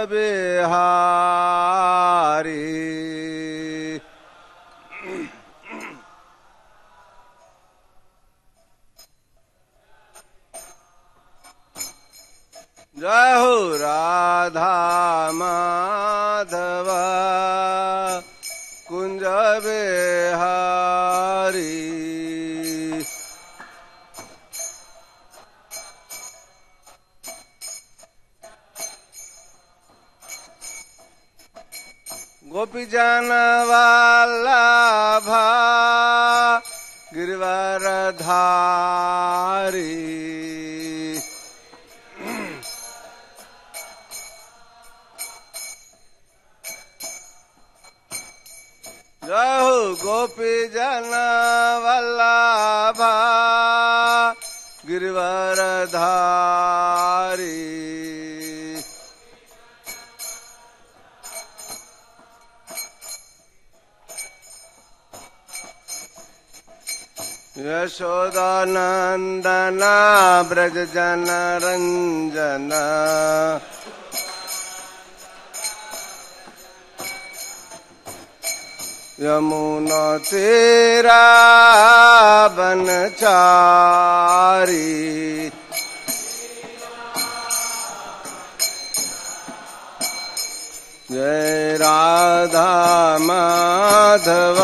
बिहारी। जय हो राधा माधव कुंज बिहारी। गोपी जन वल्लभा गिरवरधारी। जय हो गोपी जन वल्लभा गिरवरधारी। यशोदानंदन ब्रज जन रंजन। यमुना तेरा बनचारी। जय राधा माधव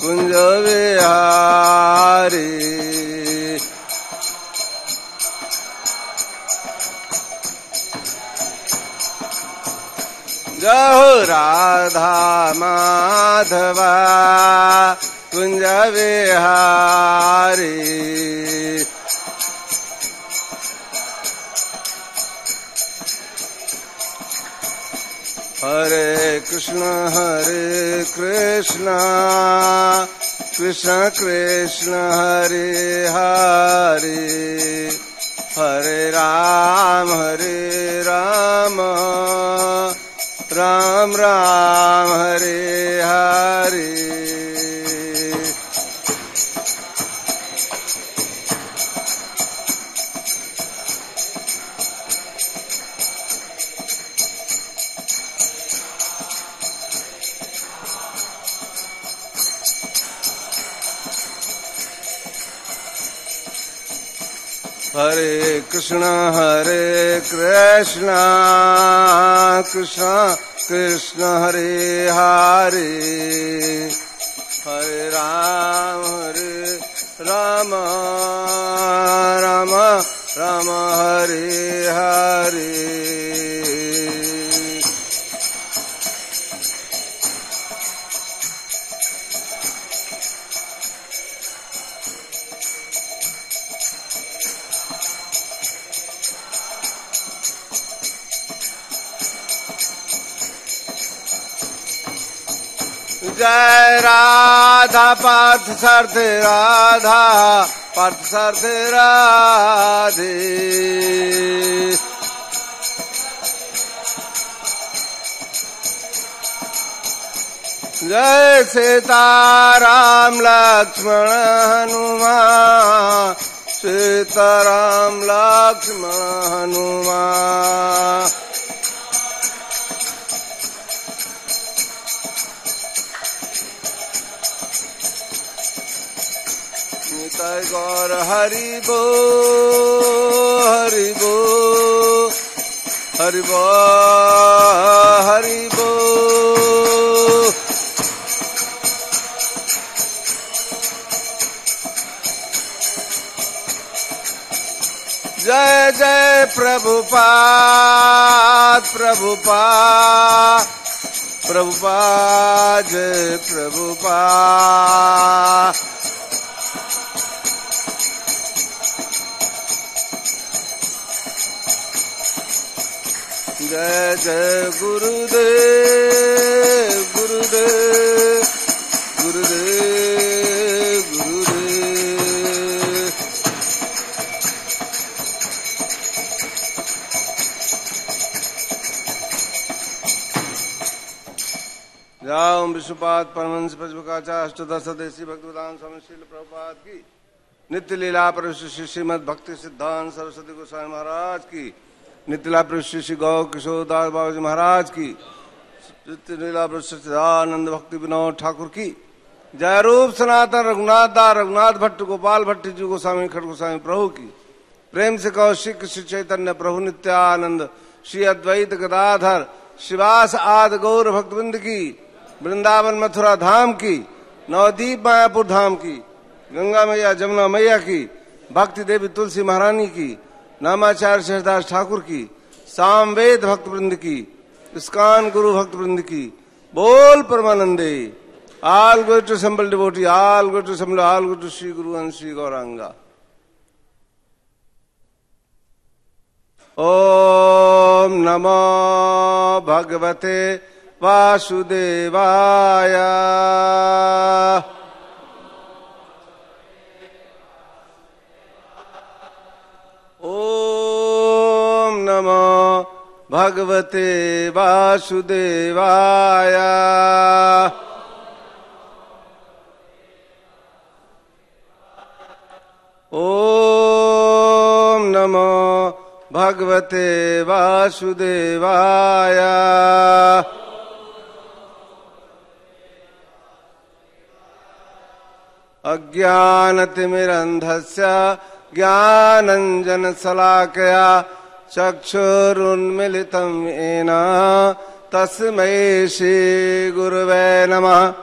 कुंज बिहारी। जय हो राधा माधव कुंज बिहारी। हरे कृष्ण कृष्ण कृष्ण हरे हरे। हरे राम राम राम हरे हरे। हरे कृष्ण कृष्ण कृष्ण हरे हरे। हरे राम राम राम हरे हरे। जय राधा पार्थ सारथे राधा पार्थ सारथे राधे। जय सीताराम लक्ष्मण हनुमान। सीताराम लक्ष्मण हनुमान। निताय गौर हरि बो हरि बो हरि बो हरि बो। जय जय प्रभुपाद प्रभुपाद प्रभुपाद जय प्रभुपाद। जय जय गुरुदेव गुरुदेव गुरुदेव गुरुदेव। जाओ विश्वपाद परमहंस प्रभुपादाचार्य अष्टदश देशी भक्तिवेदांत स्वामी श्रील प्रभुपाद की नित्य लीला पर श्रीमद भक्ति सिद्धांत सरस्वती गोस्वामी महाराज की नितिला पृष्ठ श्री गौ किशोर दास बाबा जी महाराज की, लीला सच्चिदानंद भक्ति विनोद ठाकुर की जय। रूप सनातन रघुनाथ दास रघुनाथ भट्ट गोपाल भट्ट जी गोस्वामी खड़ गोस्वामी प्रभु की। प्रेम से कहो श्री कृष्ण चैतन्य प्रभु नित्यानंद श्री अद्वैत गदाधर शिवास आदि गौर भक्तवृंद की। वृंदावन मथुरा धाम की, नवदीप मायापुर धाम की, गंगा मैया जमुना मैया की, भक्ति देवी तुलसी महारानी की, नामाचार्य शेषदास ठाकुर की, सामवेद भक्तवृंद की, इस्कान गुरु भक्तवृंद की। बोल परमानंदे। All go to assemble devotee, all go to assemble, all go to Sri Guru and Sri Gauranga. Om Namo Bhagavate Vasudevaya. Om Namo Bhagavate Vasudevaya. Om Namo Bhagavate Vasudevaya. Ajnanatimirandhasya Jnananjana Salakaya Chakshurunmilitam Yena Tasmai Shri Gurave Namah.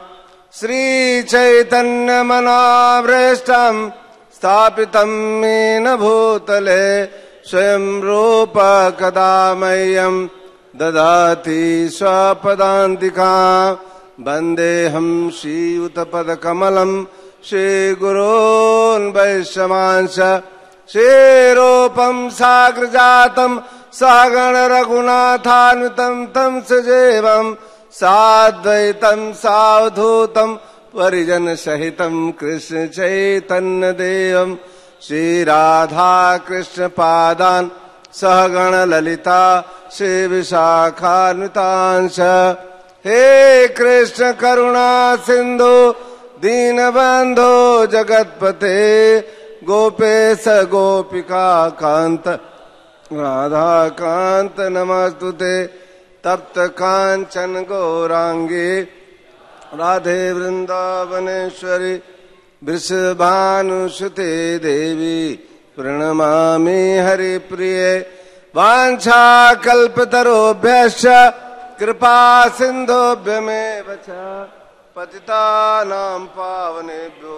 Sri Chaitanya Manavrestam स्थापितं येन भूतले स्वयं रूप कदा मह्यं ददाति स्वपदान्तिकां। वन्देऽहं श्रीयुतपदकमलं श्रीगुरोन् वैष्णवांश। श्रीरूपं साग्रजातं सहगण रघुनाथान्वितं तं सजीवं साद्वैतं सावधूतं परिजन सहितं कृष्ण चैतन्य देवं। श्री राधा कृष्ण पादान सहगण ललिता श्री विशाखान्वितांश। हे कृष्ण करुणा सिंधु दीनबंधो जगतपते गोपेश गोपिका कांत राधा कांत नमस्तुते। तप्त कांचन गौरांगी राधे वृंदावनेश्वरी वृषभानुसुते देवी प्रणमामि हरिप्रिये। वाञ्छाकल्पतरुभ्यश्च कृपा सिन्धुभ्यमेव च पतितानां पावनेभ्यो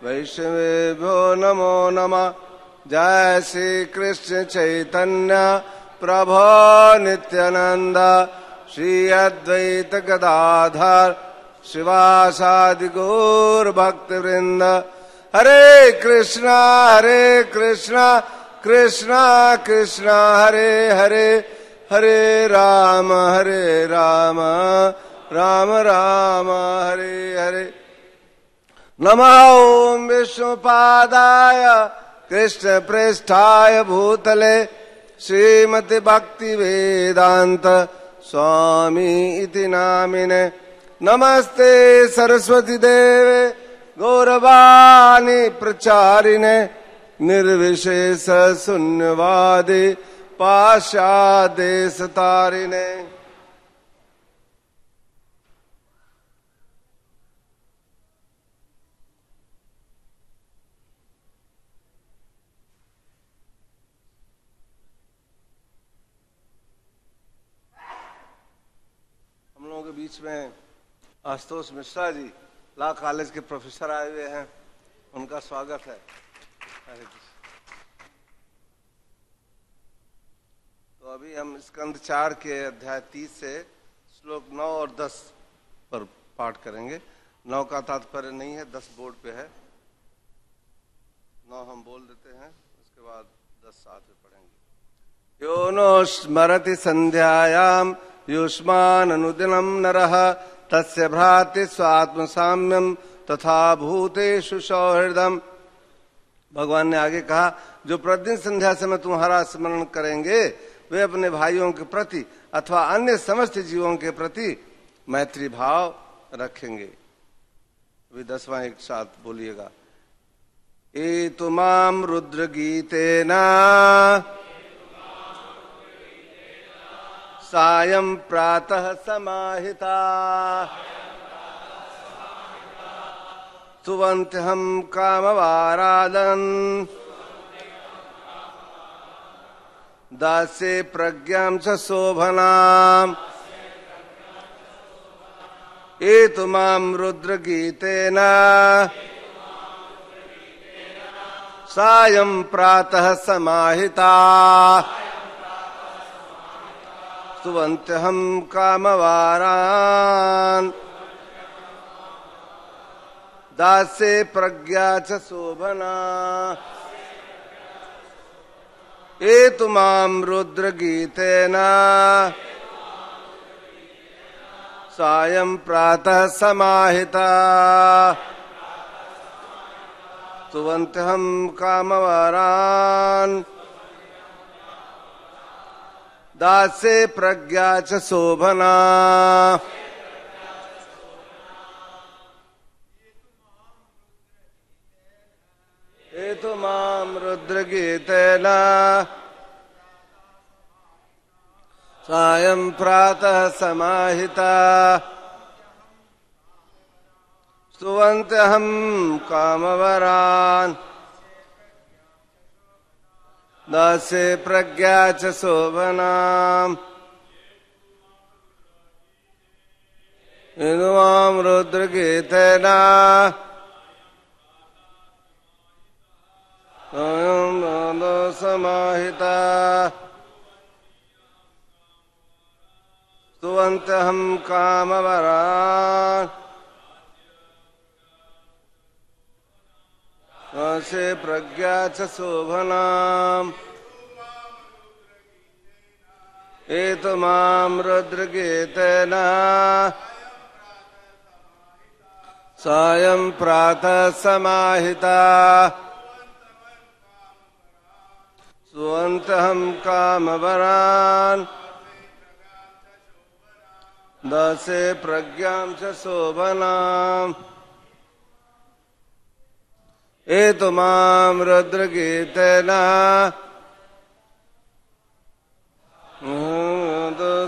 वैष्णवेभ्यो नमो नमः। जय श्री कृष्ण चैतन्य प्रभो नित्यानंद श्री अद्वैत गदाधर शिवासादि गौर भक्तवृंद। हरे कृष्णा कृष्णा कृष्णा हरे हरे हरे राम राम राम हरे हरे। नमः ओम विष्णुपादाय कृष्ण प्रेष्ठाय भूतले श्रीमति भक्ति वेदांत स्वामी इति नामिने। नमस्ते सरस्वती देवे गौरवाणी प्रचारिणे निर्विशेष शून्यवादी पाश्चादेश तारिणे। हम लोगों के बीच में आशुतोष मिश्रा जी लॉ कॉलेज के प्रोफेसर आए हुए हैं, उनका स्वागत है। हरे कृष्ण। तो अभी हम स्कंद 4 के अध्याय 30 से श्लोक 9 और 10 पर पाठ करेंगे। 9 का तात्पर्य नहीं है, 10 बोर्ड पे है। 9 हम बोल देते हैं, उसके बाद 10 साथ में पढ़ेंगे। यो नो स्मरति संध्यायाम युष्मान अनुदिनम नरः तस्य भ्राति स्वात्म साम्यम तथा भूतेषु सौहृदम। भगवान ने आगे कहा, जो प्रतिदिन संध्या समय तुम्हारा स्मरण करेंगे वे अपने भाइयों के प्रति अथवा अन्य समस्त जीवों के प्रति मैत्री भाव रखेंगे। अभी 10वां एक साथ बोलिएगा। एतु माम रुद्र गीतेना सायं प्रातः समाहिता स्तुवन्त्यहं कामवारादन् दास्ये प्रज्ञां च शोभनाम् एतु मां रुद्रगीतेन सायं प्रातः समाहिता स्तुवन्त्यहं कामवारान् दास्ये प्रज्ञा च शोभना एतु मां रुद्रगीतेन सायं प्रातः समाहिता स्तुवन्त्यहं कामवारान् दास्ये प्रज्ञा च शोभना एतु मां रुद्रगीतेन सायं प्रातः समाहिता स्तुवन्त्यहं कामवरान् दास्ये प्रज्ञा च शोभनाम् एतु मां रुद्रगीतेन सायं प्रातः समाहिता स्तुवन्त्यहं कामवरान् दास्ये प्रज्ञा च शोभनाम् एतु मां रुद्रगीतेन सायं प्रातः समाहिता स्तुवन्त्यहं कामवरान् दास्ये प्रज्ञां च शोभनाम् एतु मां रुद्रगीतेन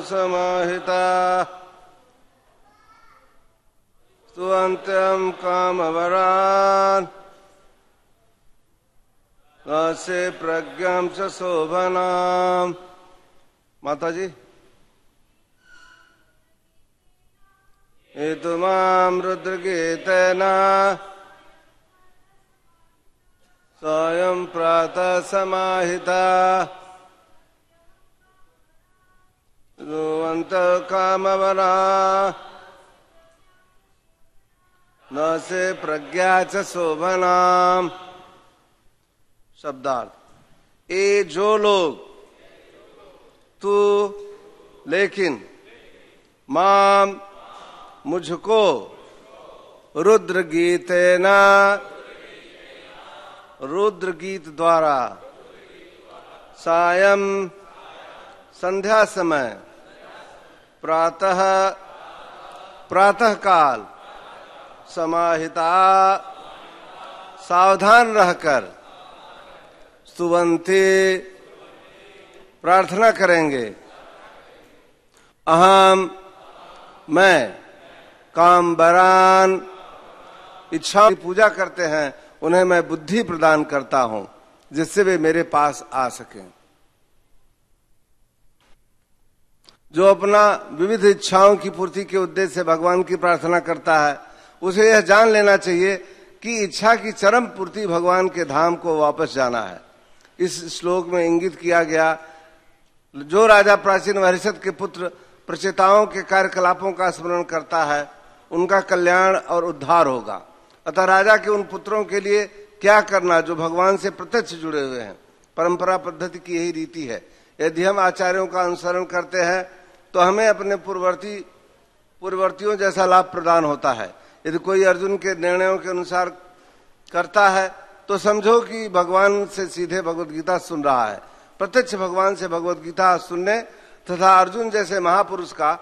समाहिता स्तुवन्त्यहं कामवरान् दास्ये प्रज्ञां च शोभनाम्। माता जी, एतु मां रुद्रगीतेन सायं प्रातः समाहिता स्तुवन्तः कामवरान् दास्ये प्रज्ञा च शोभनाम्। शब्दार्थ, ए जो लोग तू लेकिन माम मुझको रुद्र गीतेन रुद्र गीत द्वारा सायं संध्या समय प्रातः प्रातः काल समाहिता सावधान रहकर स्तुवन्ति प्रार्थना करेंगे। अहम मैं कामवरान इच्छाओं की पूजा करते हैं, उन्हें मैं बुद्धि प्रदान करता हूं जिससे वे मेरे पास आ सकें। जो अपना विविध इच्छाओं की पूर्ति के उद्देश्य से भगवान की प्रार्थना करता है, उसे यह जान लेना चाहिए कि इच्छा की चरम पूर्ति भगवान के धाम को वापस जाना है। इस श्लोक में इंगित किया गया, जो राजा प्राचीन वरिष्ठ के पुत्र प्रचेताओं के कार्यकलापों का स्मरण करता है, उनका कल्याण और उद्धार होगा। अतः राजा के उन पुत्रों के लिए क्या करना जो भगवान से प्रत्यक्ष जुड़े हुए हैं। परंपरा पद्धति की यही रीति है। यदि हम आचार्यों का अनुसरण करते हैं तो हमें अपने पूर्ववर्तियों जैसा लाभ प्रदान होता है। यदि कोई अर्जुन के निर्णयों के अनुसार करता है तो समझो कि भगवान से सीधे भगवत गीता सुन रहा है। प्रत्यक्ष भगवान से भगवत गीता सुनने तथा अर्जुन जैसे महापुरुष का,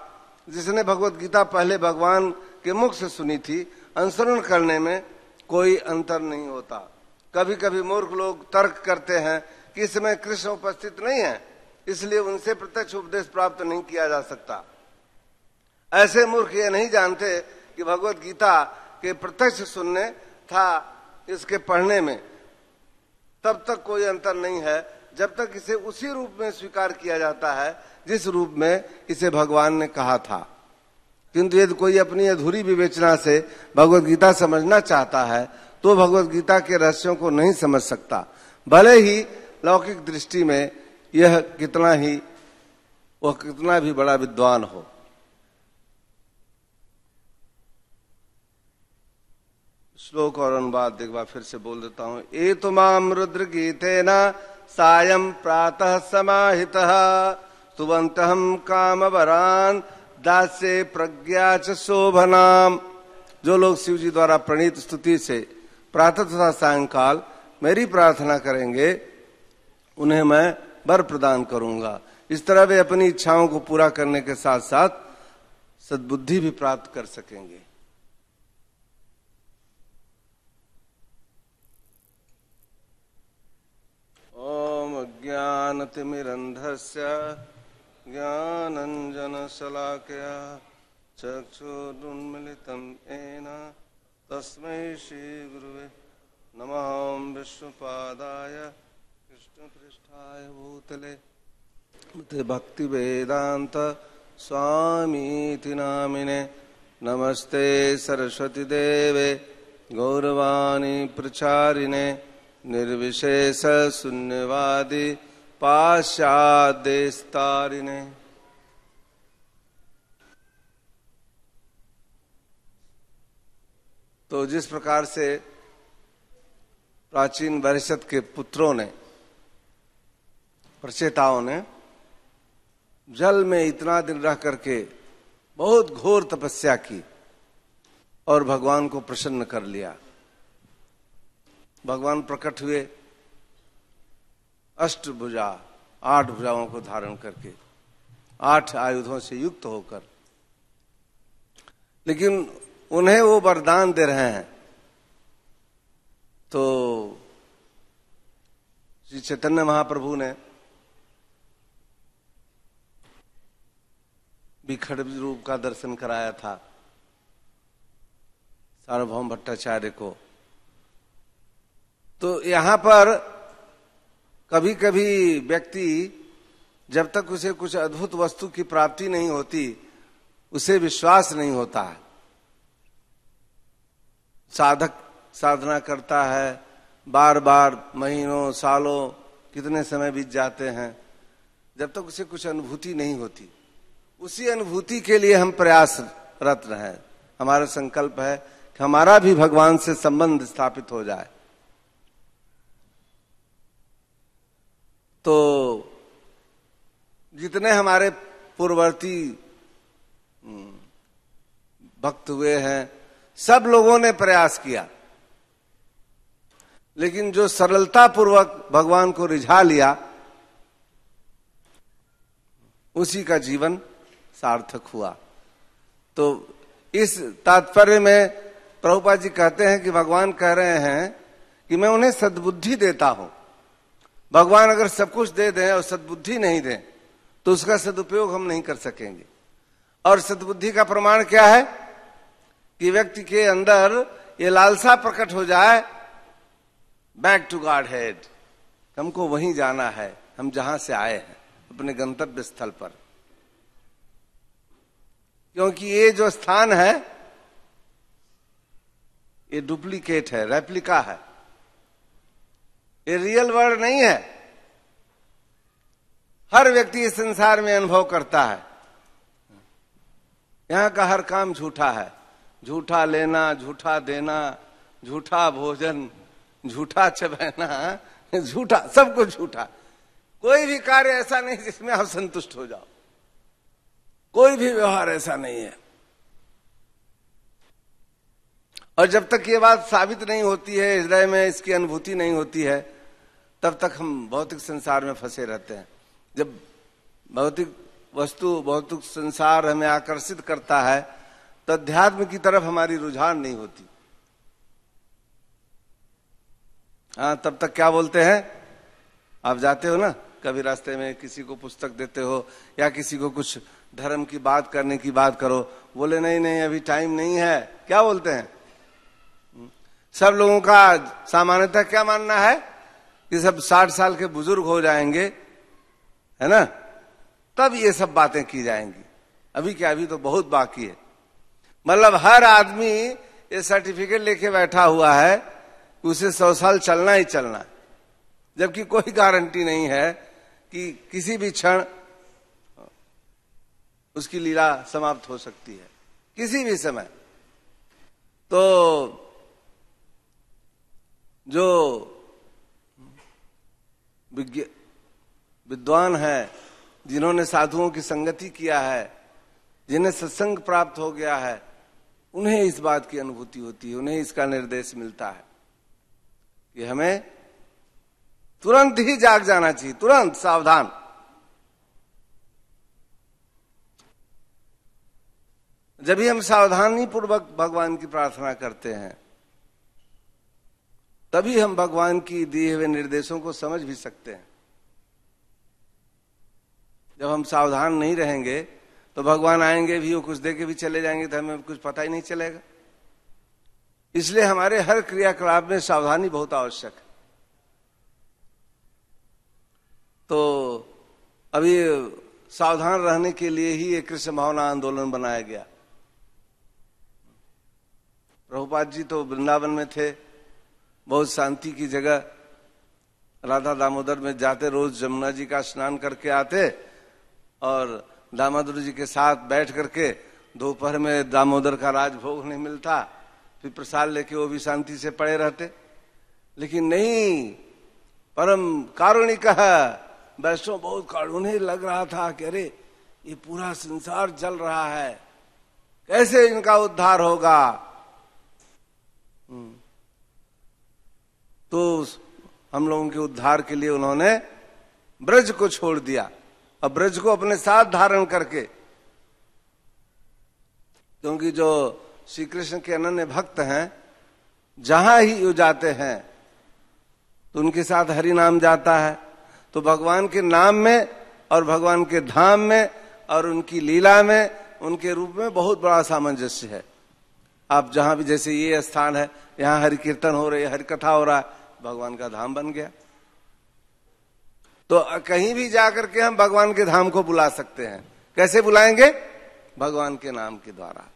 जिसने भगवत गीता पहले भगवान के मुख से सुनी थी, अनुसरण करने में कोई अंतर नहीं होता। कभी कभी मूर्ख लोग तर्क करते हैं कि इस समय कृष्ण उपस्थित नहीं है, इसलिए उनसे प्रत्यक्ष उपदेश प्राप्त नहीं किया जा सकता। ऐसे मूर्ख ये नहीं जानते कि भगवत गीता के प्रत्यक्ष सुनने था इसके पढ़ने में तब तक कोई अंतर नहीं है जब तक इसे उसी रूप में स्वीकार किया जाता है जिस रूप में इसे भगवान ने कहा था। किंतु यदि कोई अपनी अधूरी विवेचना से भगवत गीता समझना चाहता है तो भगवत गीता के रहस्यों को नहीं समझ सकता, भले ही लौकिक दृष्टि में वह कितना भी बड़ा विद्वान हो। श्लोक और अनुवाद एक बार फिर से बोल देता हूं। एतु माम रुद्र गीतेन सायं प्रातः समाहितः स्तुवन्तहं कामवरान् दास्ये प्रज्ञा च शोभनाम। जो लोग शिव जी द्वारा प्रणीत स्तुति से प्रातः तथा सायंकाल मेरी प्रार्थना करेंगे उन्हें मैं वर प्रदान करूंगा। इस तरह वे अपनी इच्छाओं को पूरा करने के साथ साथ सद्बुद्धि भी प्राप्त कर सकेंगे। ओम ज्ञानतिमिरन्धस्य ज्ञानञ्जनशलाकया चक्षुरुन्मीलितं येन तस्मै श्रीगुरुवे नमः। विष्णुपादाय कृष्णपृष्ठाय भूतले भक्ति वेदांत स्वामीति नामिने नमस्ते सरस्वती देवे गौरवाणी प्रचारिणे निर्विशेष शून्यवादी पाश्चादेस्तारिणे। तो जिस प्रकार से प्राचीन वरिष्ठ के पुत्रों ने प्रचेताओं ने जल में इतना दिन रह करके बहुत घोर तपस्या की और भगवान को प्रसन्न कर लिया। भगवान प्रकट हुए 8 भुजा 8 भुजाओं को धारण करके 8 आयुधों से युक्त होकर, लेकिन उन्हें वो वरदान दे रहे हैं। तो श्री चैतन्य महाप्रभु ने भी खड्ग रूप का दर्शन कराया था सार्वभौम भट्टाचार्य को। तो यहाँ पर कभी कभी व्यक्ति जब तक उसे कुछ अद्भुत वस्तु की प्राप्ति नहीं होती उसे विश्वास नहीं होता है। साधक साधना करता है, बार बार महीनों सालों कितने समय बीत जाते हैं, जब तक उसे कुछ अनुभूति नहीं होती। उसी अनुभूति के लिए हम प्रयासरत हैं। हमारा संकल्प है कि हमारा भी भगवान से संबंध स्थापित हो जाए। तो जितने हमारे पूर्ववर्ती भक्त हुए हैं सब लोगों ने प्रयास किया, लेकिन जो सरलता पूर्वक भगवान को रिझा लिया उसी का जीवन सार्थक हुआ। तो इस तात्पर्य में प्रभुपाद जी कहते हैं कि भगवान कह रहे हैं कि मैं उन्हें सद्बुद्धि देता हूं। भगवान अगर सब कुछ दे दें और सद्बुद्धि नहीं दें तो उसका सदुपयोग हम नहीं कर सकेंगे। और सद्बुद्धि का प्रमाण क्या है कि व्यक्ति के अंदर ये लालसा प्रकट हो जाए, बैक टू गॉड हेड, हमको वहीं जाना है हम जहां से आए हैं, अपने गंतव्य स्थल पर। क्योंकि ये जो स्थान है ये डुप्लीकेट है, रेप्लिका है, ये रियल वर्ल्ड नहीं है। हर व्यक्ति इस संसार में अनुभव करता है यहां का हर काम झूठा है। झूठा लेना, झूठा देना, झूठा भोजन, झूठा चबहना, झूठा, सब कुछ झूठा। कोई भी कार्य ऐसा नहीं जिसमें आप संतुष्ट हो जाओ, कोई भी व्यवहार ऐसा नहीं है। और जब तक ये बात साबित नहीं होती है, हृदय में इसकी अनुभूति नहीं होती है, तब तक हम भौतिक संसार में फंसे रहते हैं। जब भौतिक वस्तु, भौतिक संसार हमें आकर्षित करता है तो अध्यात्म की तरफ हमारी रुझान नहीं होती। हाँ, तब तक क्या बोलते हैं, आप जाते हो ना कभी रास्ते में किसी को पुस्तक देते हो या किसी को कुछ धर्म की बात करने की बात करो, बोले नहीं नहीं अभी टाइम नहीं है। क्या बोलते हैं? सब लोगों का सामान्यतः क्या मानना है कि सब 60 साल के बुजुर्ग हो जाएंगे, है ना, तब ये सब बातें की जाएंगी। अभी क्या, अभी तो बहुत बाकी है। मतलब हर आदमी ये सर्टिफिकेट लेके बैठा हुआ है कि उसे 100 साल चलना ही चलना है, जबकि कोई गारंटी नहीं है कि किसी भी क्षण उसकी लीला समाप्त हो सकती है, किसी भी समय। तो जो विद्वान है, जिन्होंने साधुओं की संगति किया है, जिन्हें सत्संग प्राप्त हो गया है, उन्हें इस बात की अनुभूति होती है, उन्हें इसका निर्देश मिलता है कि हमें तुरंत ही जाग जाना चाहिए, तुरंत सावधान। जब भी हम सावधानी पूर्वक भगवान की प्रार्थना करते हैं, तभी हम भगवान की दिए हुए निर्देशों को समझ भी सकते हैं। जब हम सावधान नहीं रहेंगे तो भगवान आएंगे भी, वो कुछ दे के भी चले जाएंगे तो हमें कुछ पता ही नहीं चलेगा। इसलिए हमारे हर क्रियाकलाप में सावधानी बहुत आवश्यक है। तो अभी सावधान रहने के लिए ही एक कृष्ण भावना आंदोलन बनाया गया। प्रभुपाद जी तो वृंदावन में थे, बहुत शांति की जगह, राधा दामोदर में जाते, रोज जमुना जी का स्नान करके आते और दामोदर जी के साथ बैठ करके दोपहर में दामोदर का राजभोग नहीं मिलता, फिर प्रसाद लेके वो भी शांति से पड़े रहते। लेकिन नहीं, परम कारुणिक वैष्णव बहुत कारुण्य लग रहा था कि अरे ये पूरा संसार जल रहा है, कैसे इनका उद्धार होगा। तो हम लोगों के उद्धार के लिए उन्होंने ब्रज को छोड़ दिया, अब ब्रज को अपने साथ धारण करके, क्योंकि जो श्री कृष्ण के अनन्य भक्त हैं, जहां ही वो जाते हैं तो उनके साथ हरि नाम जाता है। तो भगवान के नाम में और भगवान के धाम में और उनकी लीला में, उनके रूप में बहुत बड़ा सामंजस्य है। आप जहां भी, जैसे ये स्थान है, यहाँ हरि कीर्तन हो रही है, हरि कथा हो रहा है, भगवान का धाम बन गया। तो कहीं भी जाकर के हम भगवान के धाम को बुला सकते हैं। कैसे बुलाएंगे? भगवान के नाम के द्वारा।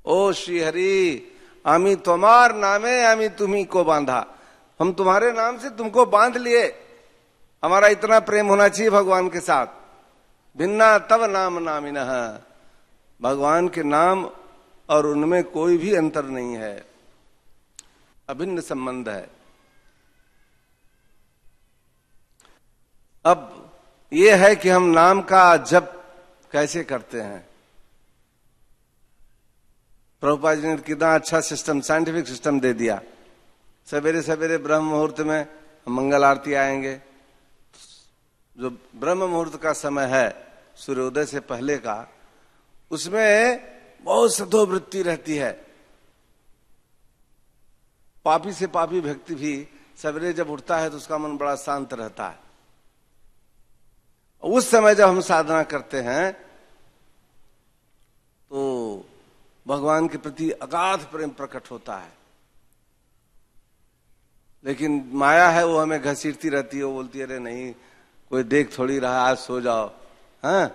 ओ श्री हरि, आमी तुम्हार नामे आमी तुम्ही को बांधा, हम तुम्हारे नाम से तुमको बांध लिए। हमारा इतना प्रेम होना चाहिए भगवान के साथ। भिन्ना तव नाम नामिनः, भगवान के नाम और उनमें कोई भी अंतर नहीं है, अभिन्न संबंध है। अब यह है कि हम नाम का जप कैसे करते हैं। प्रभुपाद जी ने कितना अच्छा सिस्टम, साइंटिफिक सिस्टम दे दिया। सवेरे सवेरे ब्रह्म मुहूर्त में मंगल आरती आएंगे। जो ब्रह्म मुहूर्त का समय है, सूर्योदय से पहले का, उसमें बहुत सतोवृत्ति रहती है। पापी से पापी व्यक्ति भी सवेरे जब उठता है तो उसका मन बड़ा शांत रहता है। उस समय जब हम साधना करते हैं तो भगवान के प्रति अगाध प्रेम प्रकट होता है। लेकिन माया है, वो हमें घसीटती रहती है, वो बोलती है अरे नहीं, कोई देख थोड़ी रहा, आज सो जाओ। हाँ,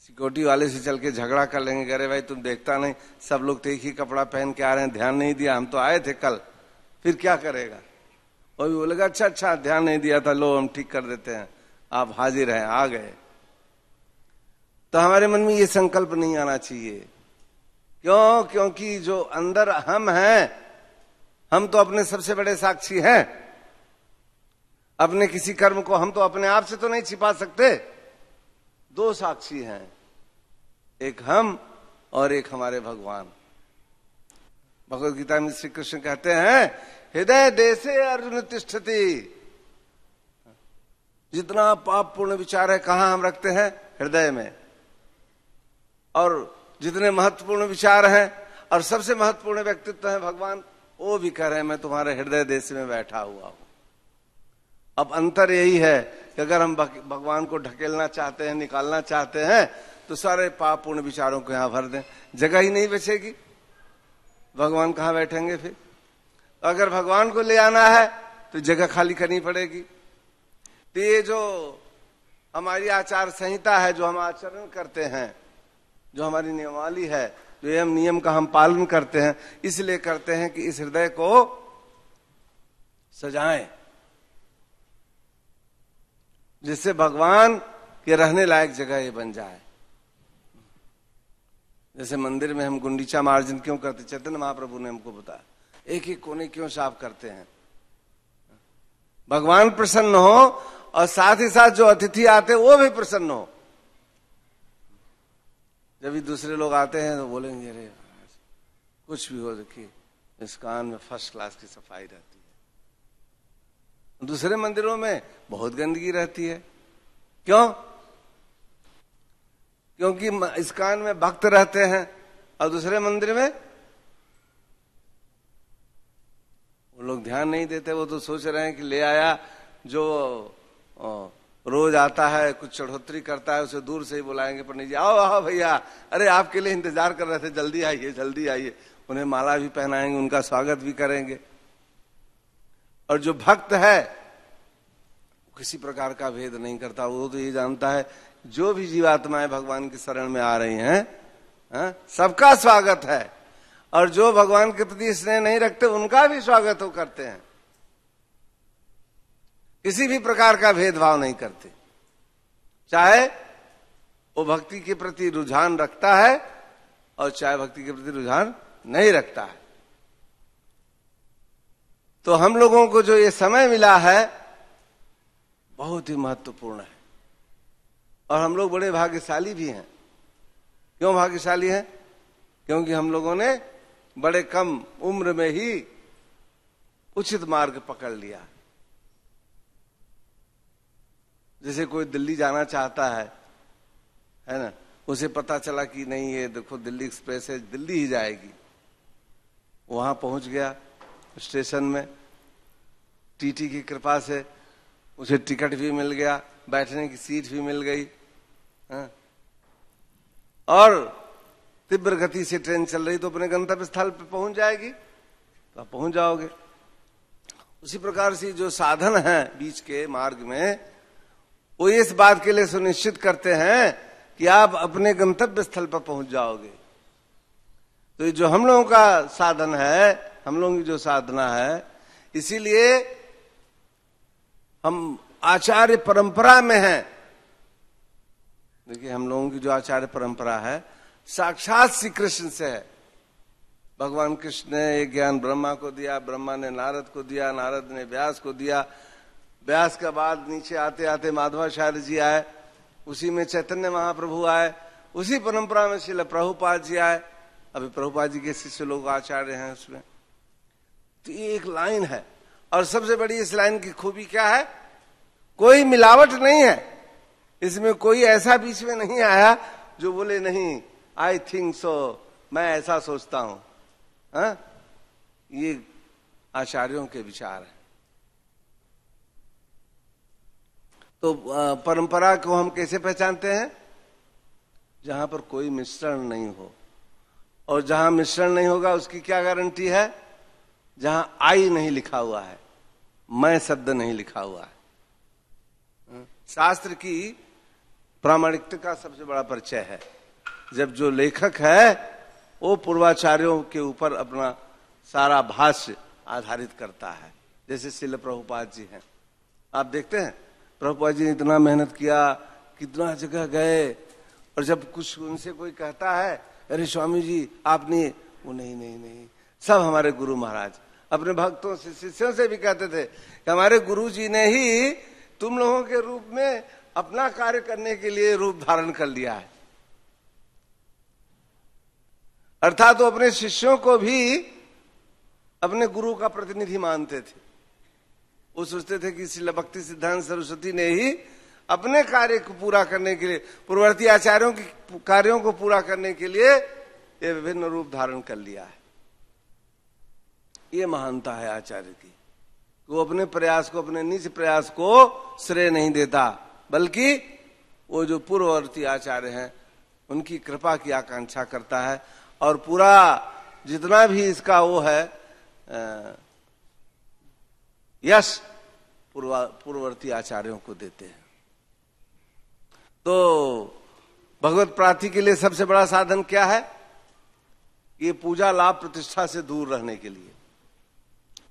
सिक्योरिटी वाले से चल के झगड़ा कर लेंगे, अरे भाई तुम देखता नहीं, सब लोग तो एक ही कपड़ा पहन के आ रहे हैं, ध्यान नहीं दिया, हम तो आए थे कल, फिर क्या करेगा। और भी बोलेगा अच्छा अच्छा ध्यान नहीं दिया था, लो हम ठीक कर देते हैं, आप हाजिर हैं, आ गए। तो हमारे मन में ये संकल्प नहीं आना चाहिए। क्यों? क्योंकि जो अंदर हम हैं, हम तो अपने सबसे बड़े साक्षी हैं। अपने किसी कर्म को हम तो अपने आप से तो नहीं छिपा सकते। दो साक्षी हैं, एक हम और एक हमारे भगवान। भगवद गीता में श्री कृष्ण कहते हैं, हृदय देशे अर्जुन तिष्ठति। जितना पाप पूर्ण विचार है कहां हम रखते हैं? हृदय में। और जितने महत्वपूर्ण विचार हैं और सबसे महत्वपूर्ण व्यक्तित्व है भगवान, वो भी कह रहे हैं मैं तुम्हारे हृदय देश में बैठा हुआ हूं। अब अंतर यही है कि अगर हम भगवान को ढकेलना चाहते हैं, निकालना चाहते हैं, तो सारे पाप पूर्ण विचारों को यहां भर दें, जगह ही नहीं बचेगी, भगवान कहां बैठेंगे फिर। अगर भगवान को ले आना है तो जगह खाली करनी पड़ेगी। तो ये जो हमारी आचार संहिता है, जो हम आचरण करते हैं, जो हमारी नियमावली है, जो यम नियम का हम पालन करते हैं, इसलिए करते हैं कि इस हृदय को सजाएं, जिससे भगवान के रहने लायक जगह ये बन जाए। जैसे मंदिर में हम गुंडीचा मार्जन क्यों करते, चैतन्य महाप्रभु ने हमको बताया, एक एक कोने क्यों साफ करते हैं, भगवान प्रसन्न हो और साथ ही साथ जो अतिथि आते वो भी प्रसन्न हो। जब भी दूसरे लोग आते हैं तो बोलेंगे अरे कुछ भी हो, देखिए इस कान में फर्स्ट क्लास की सफाई रहती है। दूसरे मंदिरों में बहुत गंदगी रहती है। क्यों? क्योंकि इस कान में भक्त रहते हैं और दूसरे मंदिर में वो लोग ध्यान नहीं देते। वो तो सोच रहे हैं कि ले आया, जो रोज आता है कुछ चढ़ोतरी करता है उसे दूर से ही बुलाएंगे, पंडित जी आओ आओ भैया, अरे आपके लिए इंतजार कर रहे थे, जल्दी आइए जल्दी आइए। उन्हें माला भी पहनाएंगे, उनका स्वागत भी करेंगे। और जो भक्त है किसी प्रकार का भेद नहीं करता, वो तो ये जानता है जो भी जीवात्माएं भगवान की शरण में आ रही हैं, सबका स्वागत है। और जो भगवान के प्रति स्नेह नहीं रखते उनका भी स्वागत वो करते हैं, किसी भी प्रकार का भेदभाव नहीं करते, चाहे वो भक्ति के प्रति रुझान रखता है और चाहे भक्ति के प्रति रुझान नहीं रखता है। तो हम लोगों को जो ये समय मिला है बहुत ही महत्वपूर्ण है और हम लोग बड़े भाग्यशाली भी हैं। क्यों भाग्यशाली हैं? क्योंकि हम लोगों ने बड़े कम उम्र में ही उचित मार्ग पकड़ लिया। जैसे कोई दिल्ली जाना चाहता है ना, उसे पता चला कि नहीं ये देखो दिल्ली एक्सप्रेस है, दिल्ली ही जाएगी। वहां पहुंच गया स्टेशन में, टीटी की कृपा से उसे टिकट भी मिल गया, बैठने की सीट भी मिल गई, और तीव्र गति से ट्रेन चल रही तो अपने गंतव्य स्थल पे पहुंच जाएगी, तो आप पहुंच जाओगे। उसी प्रकार से जो साधन है बीच के मार्ग में, वो इस बात के लिए सुनिश्चित करते हैं कि आप अपने गंतव्य स्थल पर पहुंच जाओगे। तो ये जो हम लोगों का साधन है, हम लोगों की जो साधना है, इसीलिए हम आचार्य परंपरा में हैं। देखिए हम लोगों की जो आचार्य परंपरा है साक्षात श्री कृष्ण से है। भगवान कृष्ण ने ये ज्ञान ब्रह्मा को दिया, ब्रह्मा ने नारद को दिया, नारद ने व्यास को दिया, व्यास के बाद नीचे आते आते माधवाचार्य जी आए, उसी में चैतन्य महाप्रभु आए, उसी परंपरा में श्रील प्रभुपाद जी आए। अभी प्रभुपाद जी के शिष्य लोग आचार्य हैं उसमें। तो ये एक लाइन है और सबसे बड़ी इस लाइन की खूबी क्या है, कोई मिलावट नहीं है इसमें। कोई ऐसा बीच में नहीं आया जो बोले नहीं आई थिंक सो, मैं ऐसा सोचता हूं। ये आचार्यों के विचार है। तो परंपरा को हम कैसे पहचानते हैं? जहां पर कोई मिश्रण नहीं हो, और जहां मिश्रण नहीं होगा उसकी क्या गारंटी है? जहां आई नहीं लिखा हुआ है, मैं शब्द नहीं लिखा हुआ है। शास्त्र की प्रामाणिकता का सबसे बड़ा परिचय है जब जो लेखक है वो पूर्वाचार्यों के ऊपर अपना सारा भाष्य आधारित करता है। जैसे श्रील प्रभुपाद जी हैं, आप देखते हैं प्रभुपाद जी ने इतना मेहनत किया, कितना जगह गए, और जब कुछ उनसे कोई कहता है अरे स्वामी जी आपने, वो नहीं नहीं नहीं, सब हमारे गुरु महाराज अपने भक्तों से शिष्यों से भी कहते थे कि हमारे गुरु जी ने ही तुम लोगों के रूप में अपना कार्य करने के लिए रूप धारण कर लिया है। अर्थात वो अपने शिष्यों को भी अपने गुरु का प्रतिनिधि मानते थे। वो सोचते थे कि श्रील भक्ति सिद्धांत सरस्वती ने ही अपने कार्य को पूरा करने के लिए, पूर्ववर्ती आचार्यों के कार्यों को पूरा करने के लिए ये विभिन्न रूप धारण कर लिया है। ये महानता है आचार्य की। वो अपने प्रयास को, अपने निज प्रयास को श्रेय नहीं देता, बल्कि वो जो पूर्ववर्ती आचार्य हैं उनकी कृपा की आकांक्षा करता है, और पूरा जितना भी इसका वो है यश पूर्ववर्ती आचार्यों को देते हैं। तो भगवत प्राप्ति के लिए सबसे बड़ा साधन क्या है? ये पूजा लाभ प्रतिष्ठा से दूर रहने के लिए।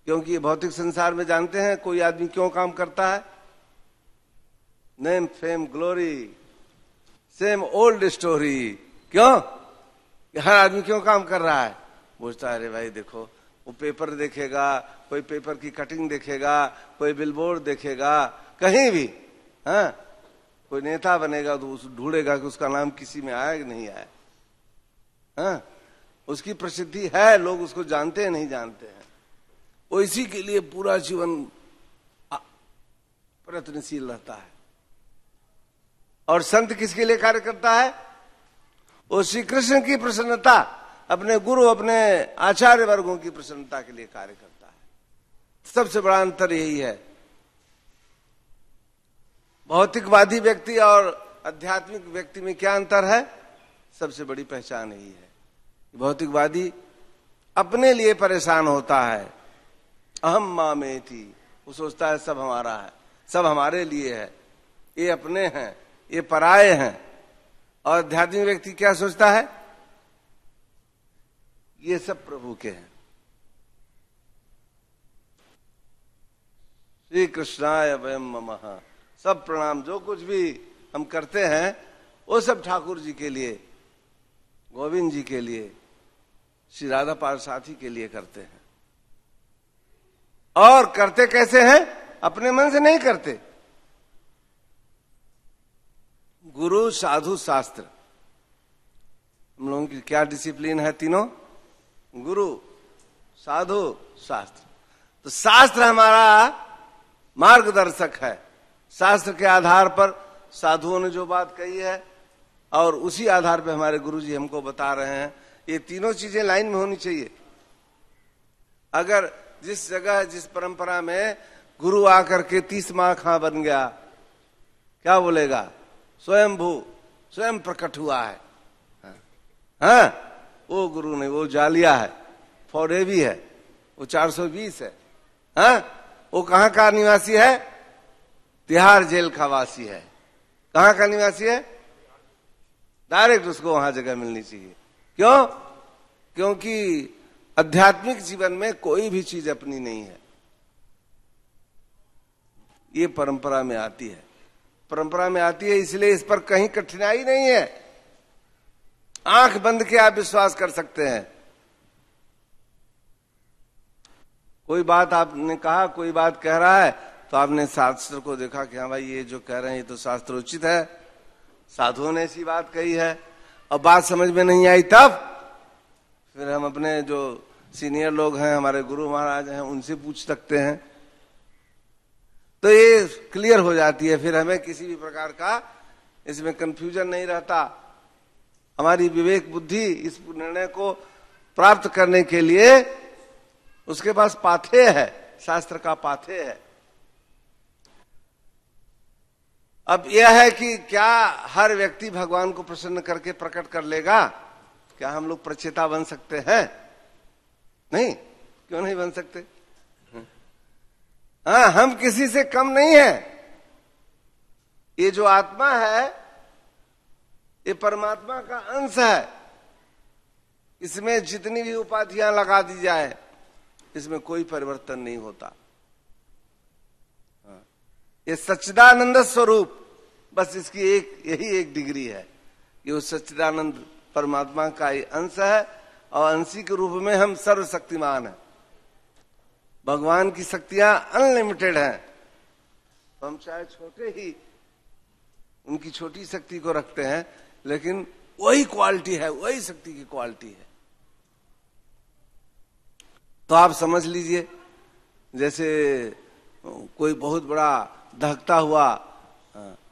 क्योंकि ये भौतिक संसार में जानते हैं कोई आदमी क्यों काम करता है? Name fame glory same old story. क्यों? हर आदमी क्यों काम कर रहा है? पूछता है, अरे भाई देखो, वो पेपर देखेगा, कोई पेपर की कटिंग देखेगा, कोई बिलबोर्ड देखेगा, कहीं भी, हाँ, कोई नेता बनेगा तो उस ढूंढेगा कि उसका नाम किसी में आया कि नहीं आया, हाँ, उसकी प्रसिद्धि है, लोग उसको जानते हैं नहीं जानते हैं। वो इसी के लिए पूरा जीवन प्रयत्नशील रहता है। और संत किसके लिए कार्य करता है? वो श्री कृष्ण की प्रसन्नता, अपने गुरु, अपने आचार्य वर्गों की प्रसन्नता के लिए कार्य करता है। सबसे बड़ा अंतर यही है। भौतिकवादी व्यक्ति और आध्यात्मिक व्यक्ति में क्या अंतर है? सबसे बड़ी पहचान यही है। भौतिकवादी अपने लिए परेशान होता है, अहम मामेति, वो सोचता है सब हमारा है, सब हमारे लिए है, ये अपने हैं, ये पराये हैं। और आध्यात्मिक व्यक्ति क्या सोचता है? ये सब प्रभु के हैं। श्री कृष्णाय वयम नमः। सब प्रणाम, जो कुछ भी हम करते हैं वो सब ठाकुर जी के लिए, गोविंद जी के लिए, श्री राधा पार्षाथी के लिए करते हैं। और करते कैसे हैं? अपने मन से नहीं करते। गुरु, साधु, शास्त्र, हम लोगों की क्या डिसिप्लिन है? तीनों, गुरु, साधु, शास्त्र। तो शास्त्र हमारा मार्गदर्शक है। शास्त्र के आधार पर साधुओं ने जो बात कही है और उसी आधार पर हमारे गुरु जी हमको बता रहे हैं, ये तीनों चीजें लाइन में होनी चाहिए। अगर जिस जगह, जिस परंपरा में गुरु आकर के 30 माह खां बन गया, क्या बोलेगा? स्वयंभू, स्वयं प्रकट हुआ है, हाँ, वो गुरु नहीं, वो जालिया है, फौडेवी है, वो 420 है, हाँ, वो कहाँ का निवासी है? तिहाड़ जेल का वासी है। कहाँ का निवासी है? डायरेक्ट उसको वहां जगह मिलनी चाहिए। क्यों? क्योंकि आध्यात्मिक जीवन में कोई भी चीज अपनी नहीं है, ये परंपरा में आती है। परंपरा में आती है इसलिए इस पर कहीं कठिनाई नहीं है। आंख बंद के आप विश्वास कर सकते हैं। कोई बात आपने कहा, कोई बात कह रहा है, तो आपने शास्त्र को देखा कि हाँ भाई ये जो कह रहे हैं ये तो शास्त्र उचित है, साधुओं ने ऐसी बात कही है, और बात समझ में नहीं आई तब फिर हम अपने जो सीनियर लोग हैं, हमारे गुरु महाराज हैं, उनसे पूछ सकते हैं। तो ये क्लियर हो जाती है, फिर हमें किसी भी प्रकार का इसमें कंफ्यूजन नहीं रहता। हमारी विवेक बुद्धि इस निर्णय को प्राप्त करने के लिए उसके पास पाथेय है, शास्त्र का पाथेय है। अब यह है कि क्या हर व्यक्ति भगवान को प्रसन्न करके प्रकट कर लेगा? क्या हम लोग प्रचेता बन सकते हैं? नहीं। क्यों नहीं बन सकते? हाँ, हम किसी से कम नहीं है। ये जो आत्मा है ये परमात्मा का अंश है। इसमें जितनी भी उपाधियां लगा दी जाए इसमें कोई परिवर्तन नहीं होता। ये सच्चिदानंद स्वरूप, बस इसकी यही एक डिग्री है कि वो सच्चिदानंद परमात्मा का ही अंश है और अंशी के रूप में हम सर्वशक्तिमान हैं। भगवान की शक्तियां अनलिमिटेड हैं, तो हम चाहे छोटे ही उनकी छोटी शक्ति को रखते हैं, लेकिन वही क्वालिटी है, वही शक्ति की क्वालिटी है। तो आप समझ लीजिए, जैसे कोई बहुत बड़ा दहकता हुआ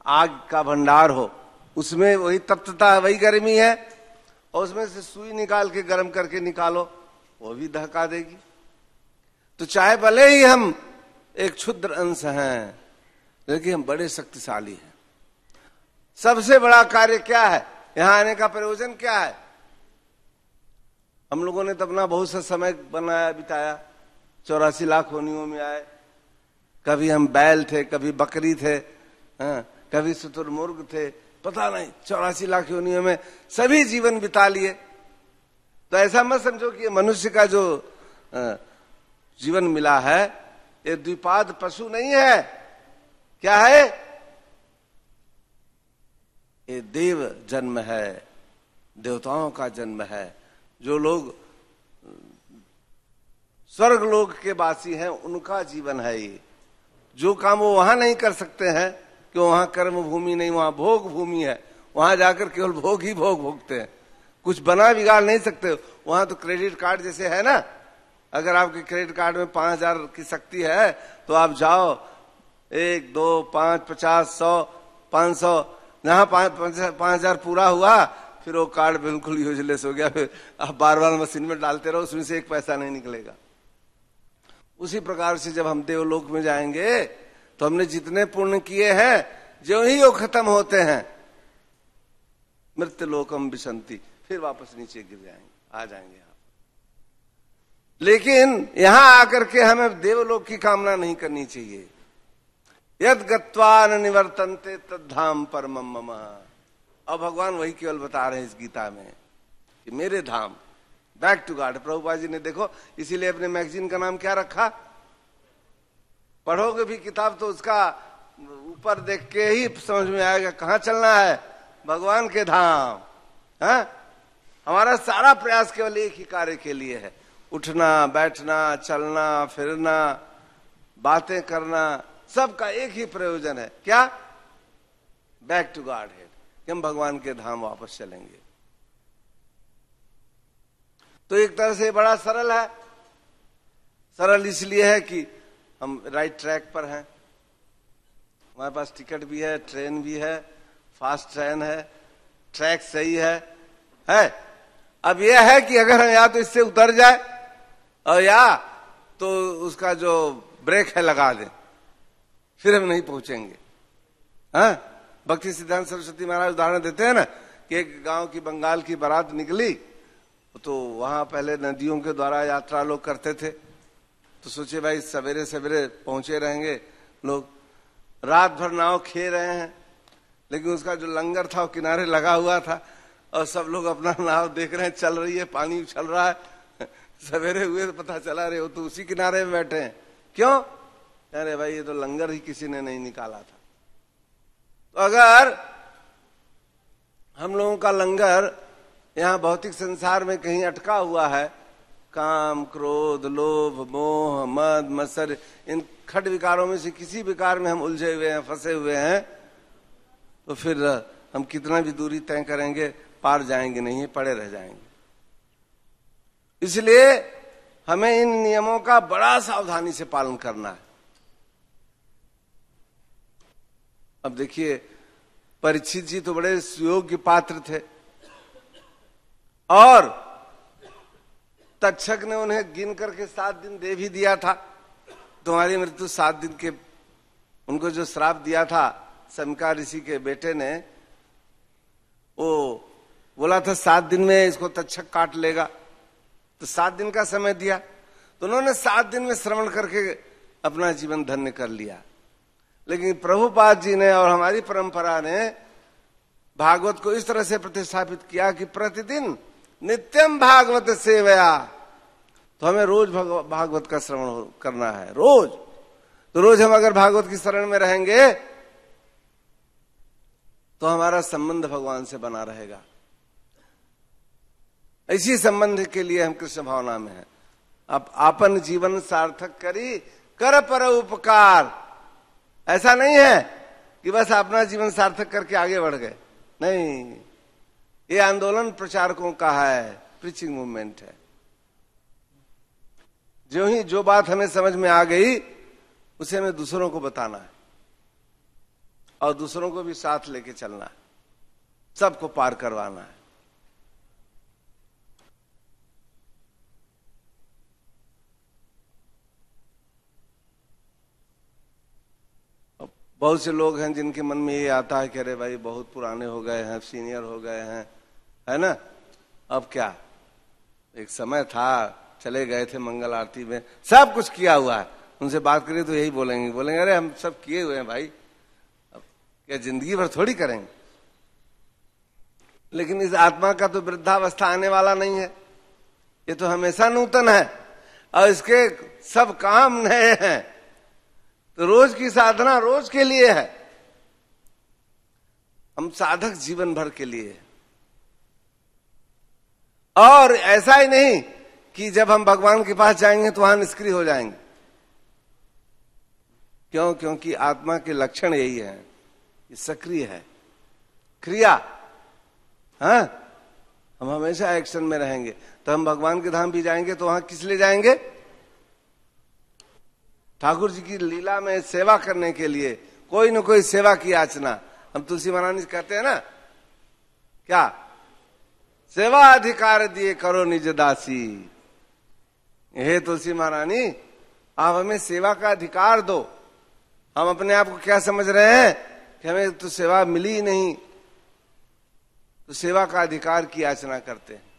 आग का भंडार हो, उसमें वही तप्तता, वही गर्मी है, और उसमें से सुई निकाल के गर्म करके निकालो, वो भी दहका देगी। तो चाहे भले ही हम एक क्षुद्र अंश हैं, लेकिन हम बड़े शक्तिशाली हैं। सबसे बड़ा कार्य क्या है, यहां आने का प्रयोजन क्या है? हम लोगों ने तो अपना बहुत सा समय बनाया, बिताया, 84 लाख योनियों में आए। कभी हम बैल थे, कभी बकरी थे, कभी शुतुरमुर्ग थे, पता नहीं 84 लाख योनियों में सभी जीवन बिता लिए। तो ऐसा मत समझो कि मनुष्य का जो जीवन मिला है ये द्विपाद पशु नहीं है। क्या है? ये देव जन्म है, देवताओं का जन्म है। जो लोग स्वर्ग लोक के वासी हैं उनका जीवन है ये। जो काम वो वहां नहीं कर सकते हैं, कि वहां कर्म भूमि नहीं, वहां भोग भूमि है। वहां जाकर केवल भोग ही भोग भोगते हैं, कुछ बना बिगाड़ नहीं सकते। वहां तो क्रेडिट कार्ड जैसे है ना, अगर आपके क्रेडिट कार्ड में 5,000 की शक्ति है तो आप जाओ 1, 2, 5, 50, 100, 500, जहां 5,000 पूरा हुआ फिर वो कार्ड बिल्कुल यूजलेस हो गया। फिर आप बार बार मशीन में डालते रहो, उसमें से एक पैसा नहीं निकलेगा। उसी प्रकार से जब हम देवलोक में जाएंगे तो हमने जितने पुण्य किए हैं जो ही वो खत्म होते हैं, मृत्यु लोकम विशंति, फिर वापस नीचे गिर जाएंगे, आ जाएंगे आप। लेकिन यहां आकर के हमें देवलोक की कामना नहीं करनी चाहिए। यद गत्वा न निवर्तन्ते तद्धाम परमम मम। अब भगवान वही केवल बता रहे हैं इस गीता में कि मेरे धाम, back to God. Prabhupada ji ने देखो इसीलिए अपने मैगजीन का नाम क्या रखा? पढ़ोगे भी किताब तो उसका ऊपर देख के ही समझ में आएगा कहां चलना है, भगवान के धाम। हमारा सारा प्रयास केवल एक ही कार्य के लिए है, उठना, बैठना, चलना, फिरना, बातें करना, सबका एक ही प्रयोजन है। क्या? बैक टू गॉड हेड, कि हम भगवान के धाम वापस चलेंगे। तो एक तरह से बड़ा सरल है। सरल इसलिए है कि हम राइट ट्रैक पर हैं, हमारे पास टिकट भी है, ट्रेन भी है, फास्ट ट्रेन है, ट्रैक सही है। अब यह है कि अगर हम या तो इससे उतर जाए और या तो उसका जो ब्रेक है लगा दें, फिर हम नहीं पहुंचेंगे। भक्ति सिद्धांत सरस्वती महाराज उदाहरण देते हैं ना कि एक गांव की बंगाल की बारात निकली, तो वहां पहले नदियों के द्वारा यात्रा लोग करते थे। तो सोचे भाई सवेरे सवेरे पहुंचे रहेंगे लोग, रात भर नाव खे रहे हैं, लेकिन उसका जो लंगर था वो किनारे लगा हुआ था और सब लोग अपना नाव देख रहे हैं, चल रही है, पानी उछल रहा है। सवेरे हुए तो पता चला रहे हो तो उसी किनारे में बैठे हैं। क्यों? अरे भाई ये तो लंगर ही किसी ने नहीं निकाला था। तो अगर हम लोगों का लंगर यहाँ भौतिक संसार में कहीं अटका हुआ है, काम, क्रोध, लोभ, मोह, मद, मत्सर, इन खट विकारों में से किसी विकार में हम उलझे हुए हैं, फंसे हुए हैं, तो फिर हम कितना भी दूरी तय करेंगे पार जाएंगे नहीं, पड़े रह जाएंगे। इसलिए हमें इन नियमों का बड़ा सावधानी से पालन करना है। अब देखिए परीक्षित जी तो बड़े सुयोग्य पात्र थे और तक्षक ने उन्हें गिन करके 7 दिन दे भी दिया था। तुम्हारी मृत्यु 7 दिन के, उनको जो श्राप दिया था सनका ऋषि के बेटे ने, वो बोला था 7 दिन में इसको तक्षक काट लेगा, तो 7 दिन का समय दिया। तो उन्होंने 7 दिन में श्रवण करके अपना जीवन धन्य कर लिया। लेकिन प्रभुपाद जी ने और हमारी परंपरा ने भागवत को इस तरह से प्रतिस्थापित किया कि प्रतिदिन नित्यम भागवत सेवया, तो हमें रोज भागवत का श्रवण करना है, रोज। तो रोज हम अगर भागवत की शरण में रहेंगे तो हमारा संबंध भगवान से बना रहेगा। इसी संबंध के लिए हम कृष्ण भावना में हैं। अब आपन जीवन सार्थक करी कर पर उपकार। ऐसा नहीं है कि बस अपना जीवन सार्थक करके आगे बढ़ गए, नहीं, ये आंदोलन प्रचारकों का है, प्रीचिंग मूवमेंट है। जो ही जो बात हमें समझ में आ गई उसे हमें दूसरों को बताना है और दूसरों को भी साथ लेके चलना है, सबको पार करवाना है। बहुत से लोग हैं जिनके मन में ये आता है कि अरे भाई बहुत पुराने हो गए हैं, सीनियर हो गए हैं, है ना, अब क्या, एक समय था, चले गए थे मंगल आरती में, सब कुछ किया हुआ है। उनसे बात करें तो यही बोलेंगे अरे हम सब किए हुए हैं भाई, अब क्या जिंदगी भर थोड़ी करेंगे। लेकिन इस आत्मा का तो वृद्धावस्था आने वाला नहीं है, ये तो हमेशा नूतन है और इसके सब काम नए हैं। तो रोज की साधना रोज के लिए है, हम साधक जीवन भर के लिए है। और ऐसा ही नहीं कि जब हम भगवान के पास जाएंगे तो वहां निष्क्रिय हो जाएंगे। क्यों? क्योंकि आत्मा के लक्षण यही है, ये सक्रिय है, क्रिया। हाँ, हम हमेशा एक्शन में रहेंगे। तो हम भगवान के धाम भी जाएंगे तो वहां किस लिए जाएंगे? ठाकुर जी की लीला में सेवा करने के लिए, कोई न कोई सेवा की याचना। हम तुलसी महारानी कहते हैं ना, क्या? सेवा अधिकार दिए करो निज दासी। हे तुलसी महारानी, आप हमें सेवा का अधिकार दो। हम अपने आप को क्या समझ रहे हैं कि हमें तो सेवा मिली ही नहीं, तो सेवा का अधिकार की याचना करते हैं।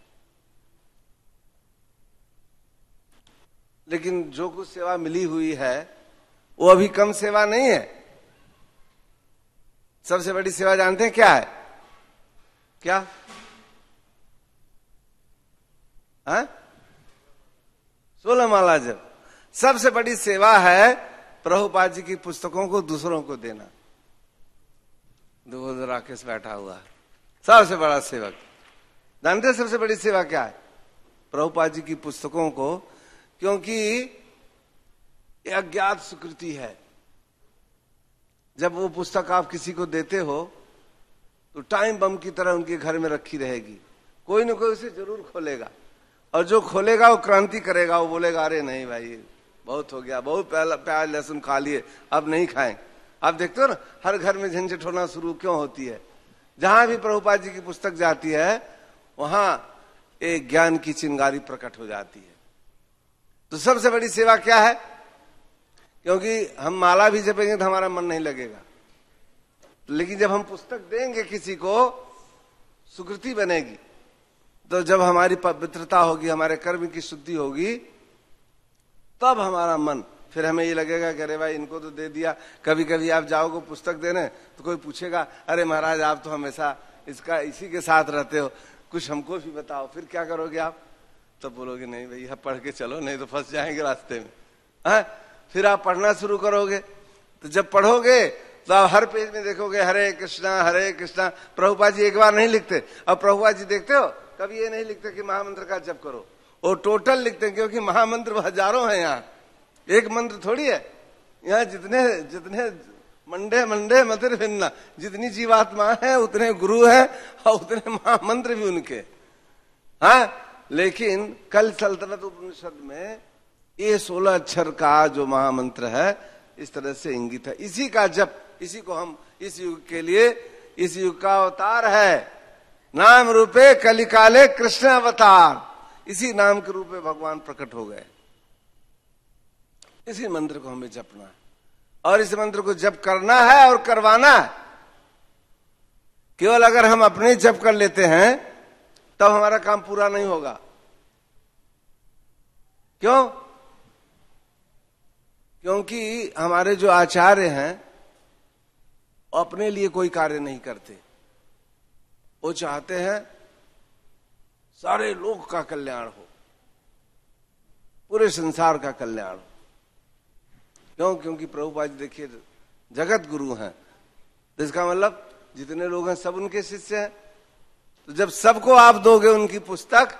लेकिन जो कुछ सेवा मिली हुई है वो अभी कम सेवा नहीं है। सबसे बड़ी सेवा जानते हैं क्या है? क्या? हाँ? 16 माला जप। सबसे बड़ी सेवा है प्रभुपाद जी की पुस्तकों को दूसरों को देना। दो राकेश बैठा हुआ है, सबसे बड़ा सेवक। जानते हैं सबसे बड़ी सेवा क्या है? प्रभुपाद जी की पुस्तकों को, क्योंकि ये अज्ञात सुकृति है। जब वो पुस्तक आप किसी को देते हो तो टाइम बम की तरह उनके घर में रखी रहेगी, कोई न कोई उसे जरूर खोलेगा, और जो खोलेगा वो क्रांति करेगा। वो बोलेगा अरे नहीं भाई बहुत हो गया, बहुत प्याज लहसुन खा लिए, अब नहीं खाएं। आप देखते हो ना, हर घर में झंझट होना शुरू क्यों होती है? जहां भी प्रभुपाद जी की पुस्तक जाती है वहां एक ज्ञान की चिंगारी प्रकट हो जाती है। तो सबसे बड़ी सेवा क्या है? क्योंकि हम माला भी जपेंगे तो हमारा मन नहीं लगेगा, लेकिन जब हम पुस्तक देंगे किसी को, सुकृति बनेगी। तो जब हमारी पवित्रता होगी, हमारे कर्म की शुद्धि होगी, तब हमारा मन, फिर हमें ये लगेगा कि अरे भाई इनको तो दे दिया। कभी कभी आप जाओगे पुस्तक देने तो कोई पूछेगा अरे महाराज आप तो हमेशा इसी के साथ रहते हो, कुछ हमको भी बताओ। फिर क्या करोगे आप? तो बोलोगे नहीं भैया पढ़ के चलो, नहीं तो फंस जाएंगे रास्ते में। हाँ, फिर आप पढ़ना शुरू करोगे। तो जब पढ़ोगे तो आप हर पेज में देखोगे हरे कृष्णा। प्रभुपाद जी एक बार नहीं लिखते। अब प्रभुपाद जी देखते हो कभी ये नहीं लिखते कि महामंत्र का जप करो, वो टोटल लिखते हैं, क्योंकि महामंत्र हजारों हैं। यहाँ एक मंत्र थोड़ी है, यहाँ जितने मंडे मतिर भिन्ना, जितनी जीवात्मा है उतने गुरु है और उतने महामंत्र भी उनके। हाँ, लेकिन कल सल्तनत उपनिषद में ये 16 अक्षर का जो महामंत्र है इस तरह से इंगित है। इसी का जप, इसी को हम इस युग के लिए, इस युग का अवतार है। नाम रूपे कलिकाले कृष्ण अवतार, इसी नाम के रूप में भगवान प्रकट हो गए। इसी मंत्र को हमें जपना है और इस मंत्र को जप करना है और करवाना है। केवल अगर हम अपने जप कर लेते हैं तब हमारा काम पूरा नहीं होगा। क्यों? क्योंकि हमारे जो आचार्य हैं वो अपने लिए कोई कार्य नहीं करते, वो चाहते हैं सारे लोग का कल्याण हो, पूरे संसार का कल्याण हो। क्यों? क्योंकि प्रभुपाद जी देखिए जगत गुरु हैं, तो इसका मतलब जितने लोग हैं सब उनके शिष्य हैं। तो जब सबको आप दोगे उनकी पुस्तक,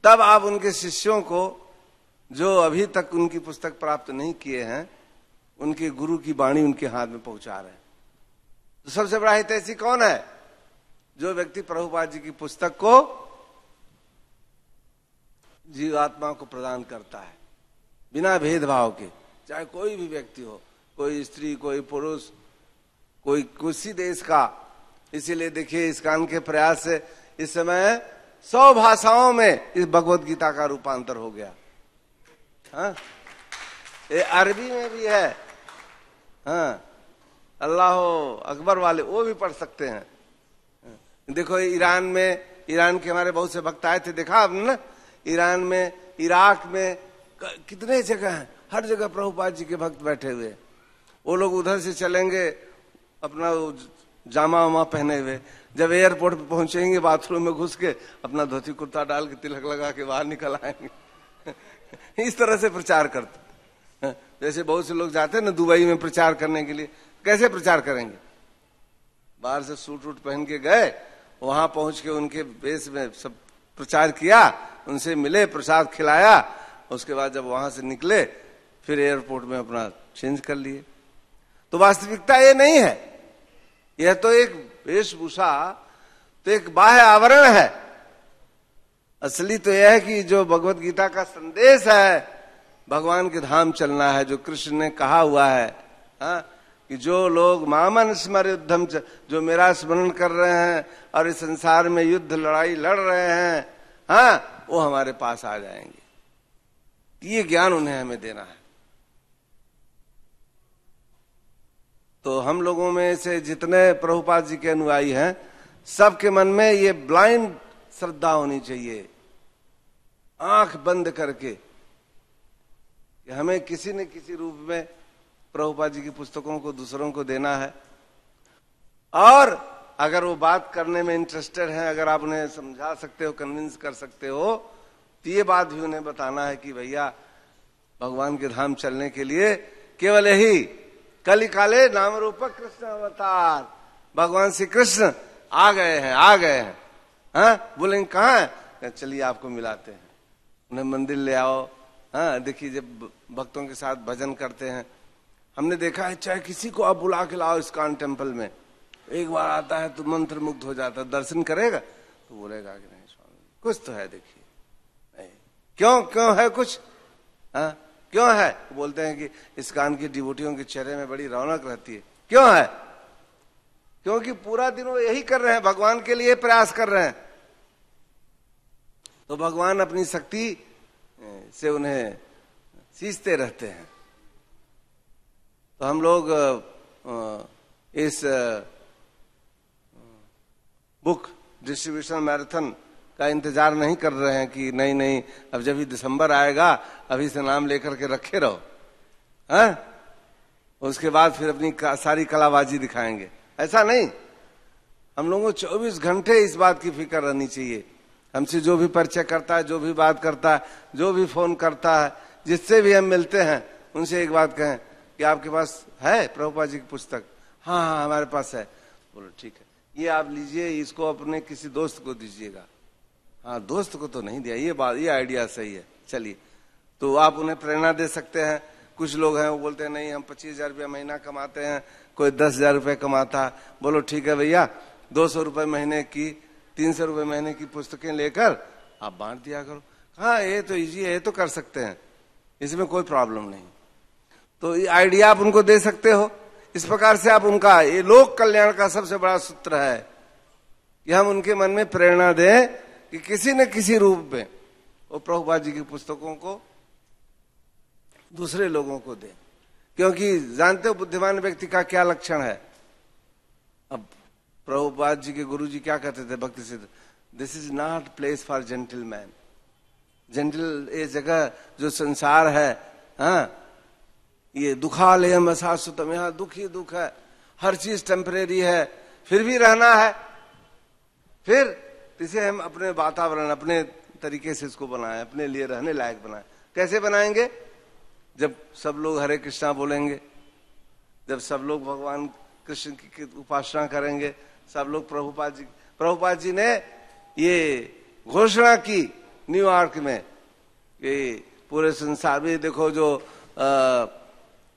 तब आप उनके शिष्यों को, जो अभी तक उनकी पुस्तक प्राप्त नहीं किए हैं, उनके गुरु की वाणी उनके हाथ में पहुंचा रहे हैं। तो सबसे बड़ा हितैषी कौन है? जो व्यक्ति प्रभुपाद जी की पुस्तक को जीवात्मा को प्रदान करता है बिना भेदभाव के, चाहे कोई भी व्यक्ति हो, कोई स्त्री, कोई पुरुष, कोई किसी देश का। इसीलिए देखिए इस्कान के प्रयास से इस समय 100 भाषाओं में इस भगवत गीता का रूपांतर हो गया। हाँ, ये अरबी में भी है, हाँ, अल्लाह अकबर वाले वो भी पढ़ सकते हैं। देखो ईरान में, ईरान के हमारे बहुत से भक्त आए थे, देखा आपने ना, ईरान में, इराक में कितने जगह हैं, हर जगह प्रभुपाद जी के भक्त बैठे हुए। वो लोग उधर से चलेंगे अपना जामा वामा पहने हुए, जब एयरपोर्ट पे पहुंचेंगे बाथरूम में घुस के अपना धोती कुर्ता डाल के तिलक लगा के बाहर निकल आएंगे। इस तरह से प्रचार करते। जैसे बहुत से लोग जाते हैं ना दुबई में प्रचार करने के लिए, कैसे प्रचार करेंगे? बाहर से सूट वूट पहन के गए, वहां पहुंच के उनके बेस में सब प्रचार किया, उनसे मिले, प्रसाद खिलाया, उसके बाद जब वहां से निकले फिर एयरपोर्ट में अपना चेंज कर लिए। तो वास्तविकता ये नहीं है, यह तो एक वेशभूषा, तो एक बाह्य आवरण है। असली तो यह है कि जो भगवत गीता का संदेश है, भगवान के धाम चलना है, जो कृष्ण ने कहा हुआ है, हाँ, कि जो लोग मामन स्मर युद्धम, जो मेरा स्मरण कर रहे हैं और इस संसार में युद्ध लड़ाई लड़ रहे हैं, हाँ, वो हमारे पास आ जाएंगे। ये ज्ञान उन्हें हमें देना है। तो हम लोगों में से जितने प्रभुपाद जी के अनुयायी हैं, सबके मन में ये ब्लाइंड श्रद्धा होनी चाहिए, आंख बंद करके, कि हमें किसी न किसी रूप में प्रभुपाद जी की पुस्तकों को दूसरों को देना है। और अगर वो बात करने में इंटरेस्टेड है, अगर आप उन्हें समझा सकते हो, कन्विंस कर सकते हो, तो ये बात भी उन्हें बताना है कि भैया भगवान के धाम चलने के लिए केवल यही कली काले नाम रूपक कृष्ण अवतार, भगवान श्री कृष्ण आ गए हैं, आ गए हैं। हाँ, बोलेंगे कहाँ है? चलिए आपको मिलाते हैं, उन्हें मंदिर ले आओ। हाँ, देखिए जब भक्तों के साथ भजन करते हैं, हमने देखा है, चाहे किसी को आप बुला के लाओ इस्कॉन टेम्पल में, एक बार आता है तो मंत्र मुग्ध हो जाता है। दर्शन करेगा तो बोलेगा कि नहीं स्वामी कुछ तो है, देखिए नहीं, क्यों है कुछ? हाँ, क्यों है? बोलते हैं कि इस्कॉन की डिवोटियों के चेहरे में बड़ी रौनक रहती है। क्यों है? क्योंकि पूरा दिन वो यही कर रहे हैं, भगवान के लिए प्रयास कर रहे हैं। तो भगवान अपनी शक्ति से उन्हें सींचते रहते हैं। तो हम लोग इस बुक डिस्ट्रीब्यूशन मैराथन का इंतजार नहीं कर रहे हैं कि नहीं अब जब ही दिसंबर आएगा अभी से नाम लेकर के रखे रहो, हाँ, उसके बाद फिर अपनी सारी कलाबाजी दिखाएंगे। ऐसा नहीं, हम लोगों को 24 घंटे इस बात की फिक्र रहनी चाहिए। हमसे जो भी परिचय करता है, जो भी बात करता है, जो भी फोन करता है, जिससे भी हम मिलते हैं, उनसे एक बात कहें कि आपके पास है प्रभुपाद जी की पुस्तक? हाँ हमारे पास है। बोलो ठीक है, ये आप लीजिए, इसको अपने किसी दोस्त को दीजिएगा। हाँ, दोस्त को तो नहीं दिया, ये बात, ये आइडिया सही है, चलिए। तो आप उन्हें प्रेरणा दे सकते हैं। कुछ लोग हैं वो बोलते हैं नहीं हम 25,000 रुपया महीना कमाते हैं, कोई 10,000 रुपये कमाता है। बोलो ठीक है भैया, 200 रुपये महीने की, 300 रुपये महीने की पुस्तकें लेकर आप बांट दिया करो। हाँ, ये तो इजी है, ये तो कर सकते हैं, इसमें कोई प्रॉब्लम नहीं। तो ये आइडिया आप उनको दे सकते हो। इस प्रकार से आप उनका, ये लोक कल्याण का सबसे बड़ा सूत्र है कि हम उनके मन में प्रेरणा दें कि किसी न किसी रूप में वो प्रभुपाद जी की पुस्तकों को दूसरे लोगों को दें। क्योंकि जानते हो बुद्धिमान व्यक्ति का क्या लक्षण है? अब प्रभुपाद जी के गुरु जी क्या कहते थे भक्ति सिद्ध, this is not place for gentleman. Gentle ये जगह जो संसार है, हाँ, ये दुखालयम असासुतम, यहाँ दुख ही दुख है, हर चीज टेम्परेरी है, फिर भी रहना है। फिर इसे हम अपने वातावरण, अपने तरीके से इसको बनाएं, अपने लिए रहने लायक बनाएं। कैसे बनाएंगे? जब सब लोग हरे कृष्णा बोलेंगे, जब सब लोग भगवान कृष्ण की उपासना करेंगे, सब लोग प्रभुपाद जी ने ये घोषणा की न्यूयॉर्क में, ये पूरे संसार में देखो जो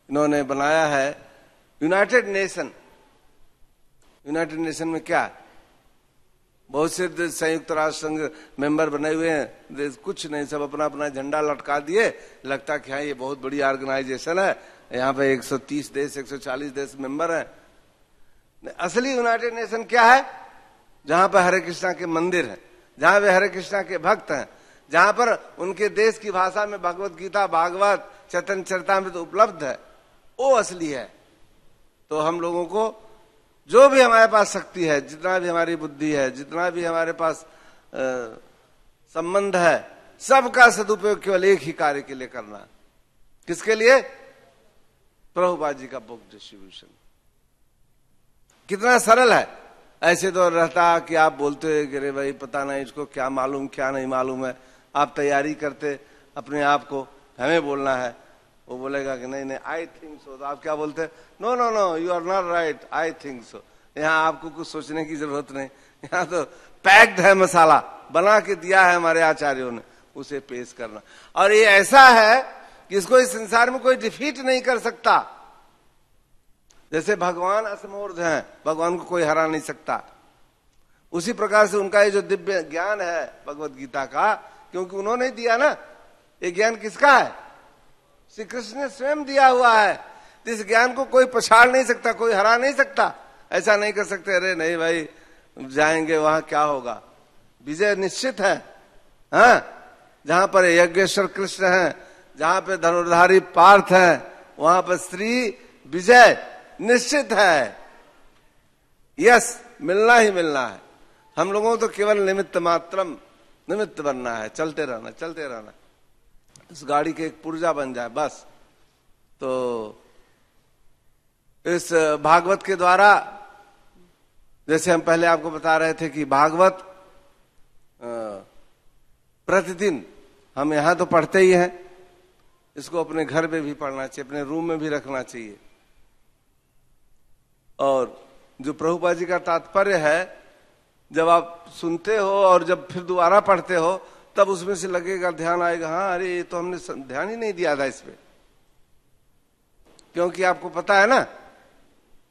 इन्होंने बनाया है यूनाइटेड नेशन। यूनाइटेड नेशन में क्या, बहुत से संयुक्त राष्ट्र संघ मेंबर बने हुए हैं, कुछ नहीं, सब अपना अपना झंडा लटका दिए, लगता कि हाँ ये बहुत बड़ी ऑर्गेनाइजेशन है, यहाँ पे 130 देश 140 देश मेंबर हैं। असली यूनाइटेड नेशन क्या है? जहां पर हरे कृष्णा के मंदिर हैं, जहां पे हरे कृष्णा के भक्त हैं, जहां पर उनके देश की भाषा में भगवत गीता, भागवत, चैतन्य चरितामृत उपलब्ध है, वो असली है। तो हम लोगों को जो भी हमारे पास शक्ति है, जितना भी हमारी बुद्धि है, जितना भी हमारे पास संबंध है, सबका सदुपयोग केवल एक ही कार्य के लिए करना। किसके लिए? प्रभुपाद जी का बुक डिस्ट्रीब्यूशन। कितना सरल है। ऐसे तो रहता कि आप बोलते कि अरे भाई पता नहीं इसको क्या मालूम क्या नहीं मालूम है, आप तैयारी करते अपने आप को, हमें बोलना है, वो बोलेगा कि नहीं नहीं आई थिंक सो, तो आप क्या बोलते? No no no, you are not right, I think so. यहाँ आपको कुछ सोचने की जरूरत नहीं, यहाँ तो पैक्ड है, मसाला बना के दिया है हमारे आचार्यों ने, उसे पेश करना। और ये ऐसा है कि इसको इस संसार में कोई डिफीट नहीं कर सकता। जैसे भगवान असमूर्ध हैं, भगवान को कोई हरा नहीं सकता, उसी प्रकार से उनका ये जो दिव्य ज्ञान है भगवत गीता का, क्योंकि उन्होंने दिया ना, ये ज्ञान किसका है? श्री कृष्ण ने स्वयं दिया हुआ है। इस ज्ञान को कोई पछाड़ नहीं सकता, कोई हरा नहीं सकता। ऐसा नहीं कर सकते अरे नहीं भाई जाएंगे वहां क्या होगा। विजय निश्चित है। हाँ, जहां पर यज्ञेश्वर कृष्ण है, जहां पे धनुर्धारी पार्थ है, वहां पर श्री विजय निश्चित है। यस, मिलना ही मिलना है। हम लोगों को तो केवल निमित्त मात्रम, निमित्त बनना है, चलते रहना चलते रहना, इस गाड़ी के एक पुर्जा बन जाए बस। तो इस भागवत के द्वारा, जैसे हम पहले आपको बता रहे थे कि भागवत प्रतिदिन हम यहां तो पढ़ते ही हैं, इसको अपने घर में भी पढ़ना चाहिए, अपने रूम में भी रखना चाहिए। और जो प्रभुपाद जी का तात्पर्य है, जब आप सुनते हो और जब फिर दोबारा पढ़ते हो, तब उसमें से लगेगा, ध्यान आएगा, हाँ अरे ये तो हमने ध्यान ही नहीं दिया था इस पे। क्योंकि आपको पता है ना,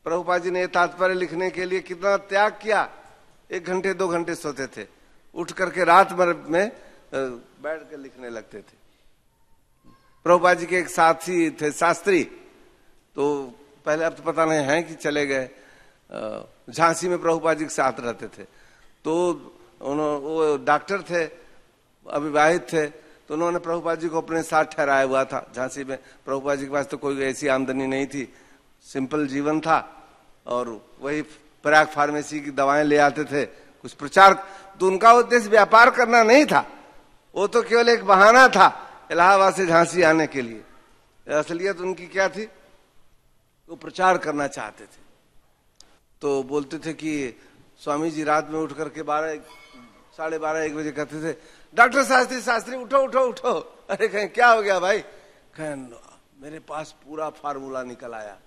प्रभुपाद जी ने तात्पर्य लिखने के लिए कितना त्याग किया। 1 घंटे 2 घंटे सोते थे, उठ करके रात भर में बैठ कर लिखने लगते थे। प्रभुपाद जी के एक साथी थे शास्त्री, तो पहले अब तो पता नहीं है कि चले गए, झांसी में प्रभुपाद जी के साथ रहते थे। तो वो डॉक्टर थे, अविवाहित थे, तो उन्होंने प्रभुपाद जी को अपने साथ ठहराया हुआ था झांसी में। प्रभुपाद जी के पास तो कोई ऐसी आमदनी नहीं थी, सिंपल जीवन था, और वही प्रयाग फार्मेसी की दवाएं ले आते थे, कुछ प्रचार। तो उनका उद्देश्य व्यापार करना नहीं था, वो तो केवल एक बहाना था इलाहाबाद से झांसी आने के लिए। असलियत उनकी क्या थी? वो प्रचार करना चाहते थे। तो बोलते थे कि स्वामी जी रात में उठ करके 12, 12:30, 1 बजे कहते थे, डॉक्टर शास्त्री उठो उठो उठो। अरे कहें क्या हो गया भाई? कहें मेरे पास पूरा फार्मूला निकल आया,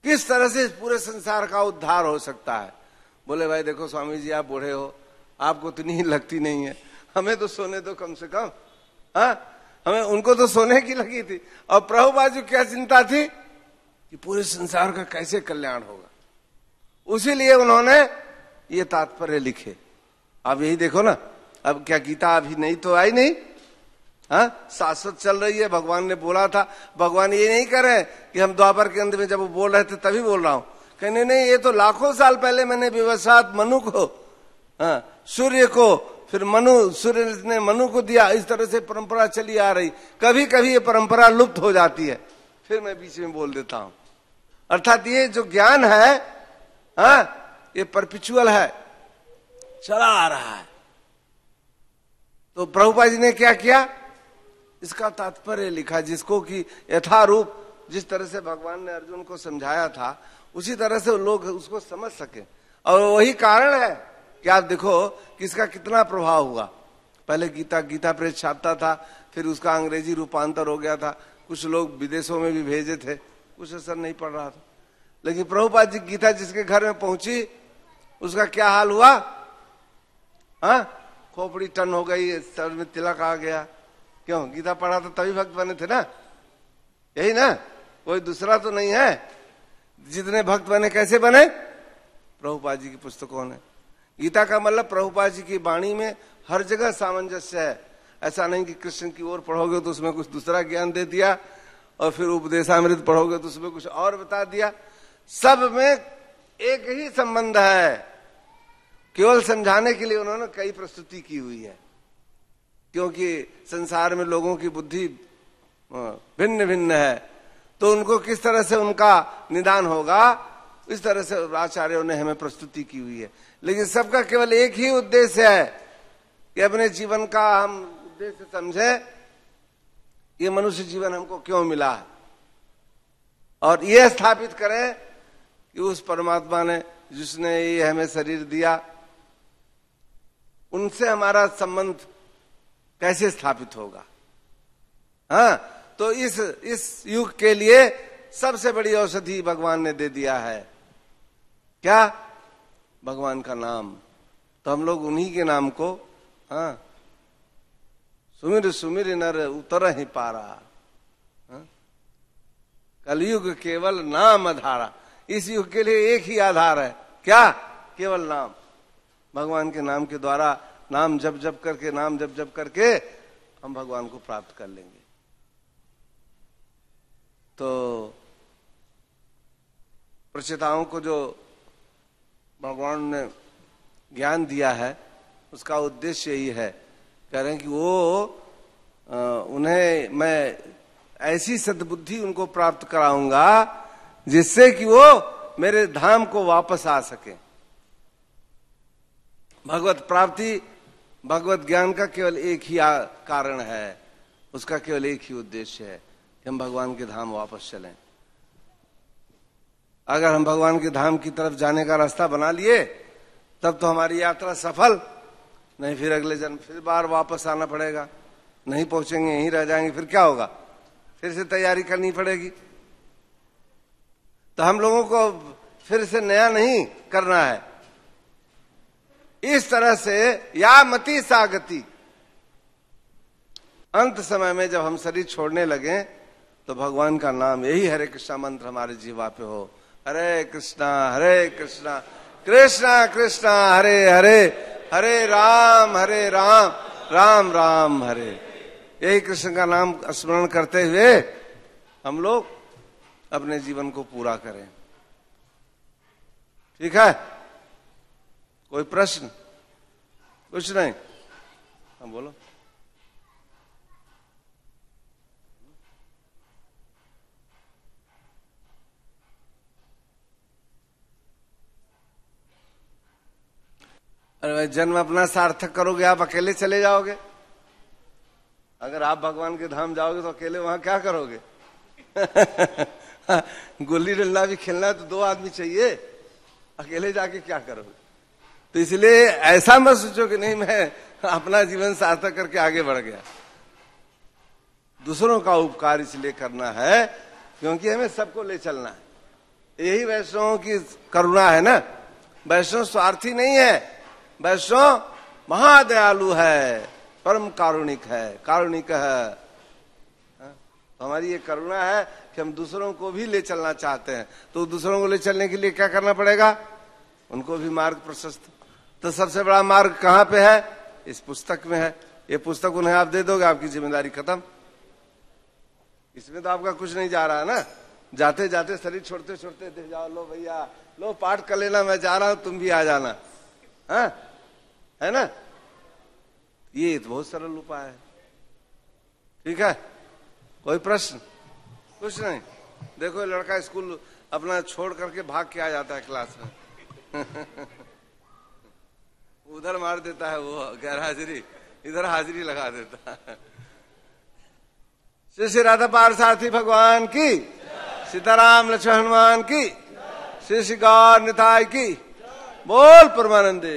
किस तरह से पूरे संसार का उद्धार हो सकता है। बोले भाई देखो स्वामी जी आप बूढ़े हो, आपको इतनी लगती नहीं है, हमें तो सोने दो कम से कम। हाँ, हमें, उनको तो सोने की लगी थी। और प्रभुपाद जी क्या चिंता थी कि पूरे संसार का कैसे कल्याण होगा। उसीलिए उन्होंने ये तात्पर्य लिखे। अब यही देखो ना, अब क्या गीता अभी नहीं तो आई नहीं, हाँ शाश्वत चल रही है। भगवान ने बोला था, भगवान ये नहीं कह रहे कि हम द्वापर के अंत में जब वो बोल रहे थे तभी बोल रहा हूं, कहने नहीं, ये तो लाखों साल पहले मैंने विवस्वात मनु को, हाँ सूर्य को, फिर मनु, सूर्य ने मनु को दिया। इस तरह से परंपरा चली आ रही। कभी कभी ये परंपरा लुप्त हो जाती है, फिर मैं बीच में बोल देता हूं। अर्थात ये जो ज्ञान है, हाँ ये परपिचुअल है, चला आ रहा है। तो प्रभुपाद जी ने क्या किया, इसका तात्पर्य लिखा, जिसको कि यथारूप जिस तरह से भगवान ने अर्जुन को समझाया था, उसी तरह से लोग उसको समझ सके। और वही कारण है कि आप देखो कि इसका कितना प्रभाव हुआ। पहले गीता प्रेस छापता था, फिर उसका अंग्रेजी रूपांतर हो गया था, कुछ लोग विदेशों में भी भेजे थे, कुछ असर नहीं पड़ रहा था। लेकिन प्रभुपाद जी गीता जिसके घर में पहुंची, उसका क्या हाल हुआ? हाँ, खोपड़ी टन हो गई, सर में तिलक आ गया। क्यों? गीता पढ़ा तो तभी भक्त बने थे ना, यही ना, कोई दूसरा तो नहीं है। जितने भक्त बने कैसे बने? प्रभुपाद जी की पुस्तकों ने। गीता का मतलब प्रभुपाद जी की वाणी में हर जगह सामंजस्य है। ऐसा नहीं कि कृष्ण की ओर पढ़ोगे तो उसमें कुछ दूसरा ज्ञान दे दिया, और फिर उपदेशामृत पढ़ोगे तो उसमें कुछ और बता दिया। सब में एक ही संबंध है। केवल समझाने के लिए उन्होंने कई प्रस्तुति की हुई है, क्योंकि संसार में लोगों की बुद्धि भिन्न भिन्न है। तो उनको किस तरह से उनका निदान होगा, इस तरह से आचार्यों ने हमें प्रस्तुति की हुई है। लेकिन सबका केवल एक ही उद्देश्य है कि अपने जीवन का हम उद्देश्य समझे, ये मनुष्य जीवन हमको क्यों मिला है, और यह स्थापित करें कि उस परमात्मा ने जिसने ये हमें शरीर दिया, उनसे हमारा संबंध कैसे स्थापित होगा। हाँ, तो इस युग के लिए सबसे बड़ी औषधि भगवान ने दे दिया है। क्या? भगवान का नाम। तो हम लोग उन्हीं के नाम को, हाँ, सुमिर सुमिर नर उतर ही पारा, हाँ? कलयुग केवल नाम आधारा। इस युग के लिए एक ही आधार है, क्या? केवल नाम। भगवान के नाम के द्वारा, नाम जप जप करके, नाम जप जप करके हम भगवान को प्राप्त कर लेंगे। तो प्रचेताओं को जो भगवान ने ज्ञान दिया है, उसका उद्देश्य यही है, कह रहे हैं कि वो उन्हें मैं ऐसी सद्बुद्धि उनको प्राप्त कराऊंगा जिससे कि वो मेरे धाम को वापस आ सके। भगवत प्राप्ति, भगवत ज्ञान का केवल एक ही कारण है, उसका केवल एक ही उद्देश्य है कि हम भगवान के धाम वापस चलें। अगर हम भगवान के धाम की तरफ जाने का रास्ता बना लिए तब तो हमारी यात्रा सफल, नहीं फिर अगले जन्म फिर बार वापस आना पड़ेगा, नहीं पहुंचेंगे, यहीं रह जाएंगे, फिर क्या होगा, फिर से तैयारी करनी पड़ेगी। तो हम लोगों को फिर से नया नहीं करना है। इस तरह से या मति सागति, अंत समय में जब हम शरीर छोड़ने लगे तो भगवान का नाम, यही हरे कृष्णा मंत्र हमारे जीवा पे हो। हरे कृष्णा कृष्णा कृष्णा हरे हरे, हरे राम राम राम हरे। यही कृष्ण का नाम स्मरण करते हुए हम लोग अपने जीवन को पूरा करें। ठीक है? कोई प्रश्न? कुछ नहीं? हम बोलो। अरे जन्म अपना सार्थक करोगे, आप अकेले चले जाओगे? अगर आप भगवान के धाम जाओगे तो अकेले वहां क्या करोगे? गुल्ली डंडा भी खेलना है तो दो आदमी चाहिए, अकेले जाके क्या करोगे? तो इसलिए ऐसा मत सोचो कि नहीं मैं अपना जीवन सार्थक करके आगे बढ़ गया। दूसरों का उपकार इसलिए करना है क्योंकि हमें सबको ले चलना है। यही वैष्णवों की करुणा है ना। वैष्णव स्वार्थी नहीं है, वैष्णव महादयालु है, परम कारुणिक है, कारुणिक है। तो हमारी ये करुणा है कि हम दूसरों को भी ले चलना चाहते हैं। तो दूसरों को ले चलने के लिए क्या करना पड़ेगा? उनको भी मार्ग प्रशस्त। तो सबसे बड़ा मार्ग कहाँ पे है? इस पुस्तक में है। ये पुस्तक उन्हें आप दे दोगे, आपकी जिम्मेदारी खत्म। इसमें तो आपका कुछ नहीं जा रहा है ना। जाते जाते शरीर छोड़ते छोड़ते दे जाओ, लो भैया लो पाठ कर लेना, मैं जा रहा हूं, तुम भी आ जाना। हाँ, है ना? ये तो बहुत सरल उपाय है। ठीक है? कोई प्रश्न? कुछ नहीं। देखो लड़का स्कूल अपना छोड़ करके भाग के आ जाता है क्लास में। उधर मार देता है वो गैर हाजिरी, इधर हाजिरी लगा देता है। श्री श्री राधा पारसारथी भगवान की, सीताराम लक्ष्मण हनुमान की, श्री श्री गौर निताय की। बोल परमानंदे।